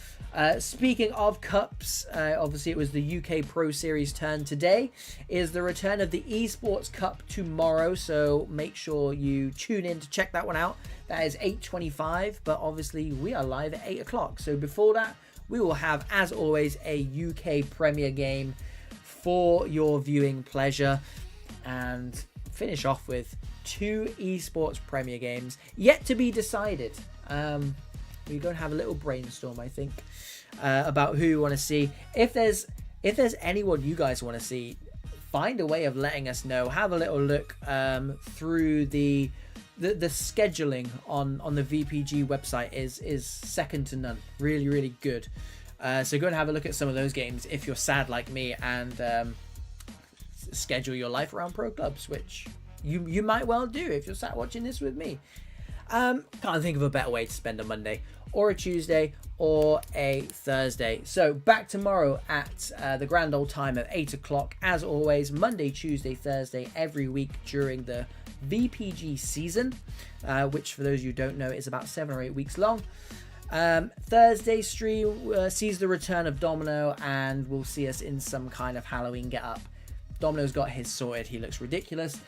Speaking of cups, obviously it was the UK Pro Series turn. Today is the return of the Esports Cup tomorrow, so make sure you tune in to check that one out. That is 8:25, but obviously we are live at 8 o'clock. So before that, we will have, as always, a UK Premier game for your viewing pleasure, and finish off with 2 Esports Premier games yet to be decided. We're going to have a little brainstorm, I think, about who you want to see. If there's anyone you guys want to see, find a way of letting us know. Have a little look through the scheduling on the VPG website is second to none. Really, really good. So go and have a look at some of those games if you're sad like me, and schedule your life around pro clubs, which you might well do if you're sat watching this with me. Can't think of a better way to spend a Monday or a Tuesday or a Thursday. So back tomorrow at the grand old time of 8 o'clock. As always, Monday, Tuesday, Thursday, every week during the VPG season, which for those of you who don't know is about 7 or 8 weeks long. Thursday stream sees the return of Domino, and we'll see us in some kind of Halloween get up. Domino's got his sorted. He looks ridiculous.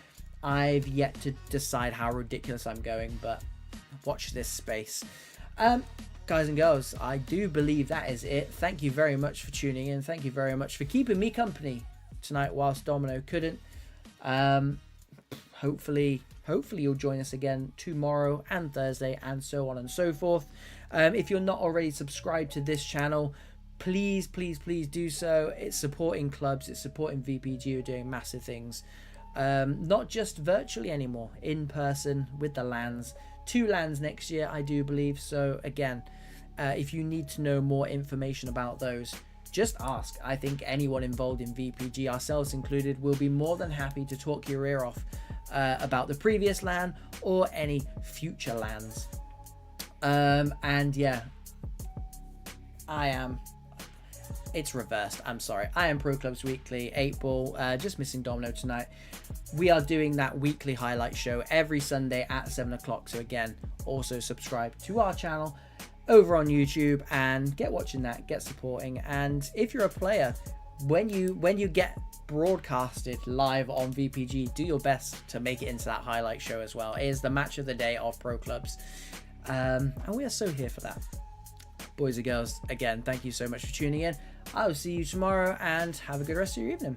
I've yet to decide how ridiculous I'm going, but watch this space. Guys and girls, I do believe that is it. Thank you very much for tuning in. Thank you very much for keeping me company tonight whilst Domino couldn't. Hopefully you'll join us again tomorrow and Thursday, and so on and so forth. If you're not already subscribed to this channel, please do so. It's supporting clubs, it's supporting VPG. You're doing massive things. Not just virtually anymore, in person with the LANs. 2 LANs next year, I do believe. So again, if you need to know more information about those, just ask. I think anyone involved in VPG, ourselves included, will be more than happy to talk your ear off about the previous LAN or any future LANs. And yeah, it's reversed. I'm sorry. I am Pro Clubs Weekly, 8-ball, just missing Domino tonight. We are doing that weekly highlight show every Sunday at 7 o'clock. So again, also subscribe to our channel over on YouTube and get watching that, get supporting. And if you're a player, when you get broadcasted live on VPG, do your best to make it into that highlight show as well. It is the match of the day of Pro Clubs. And we are so here for that. Boys and girls, again, thank you so much for tuning in. I will see you tomorrow, and have a good rest of your evening.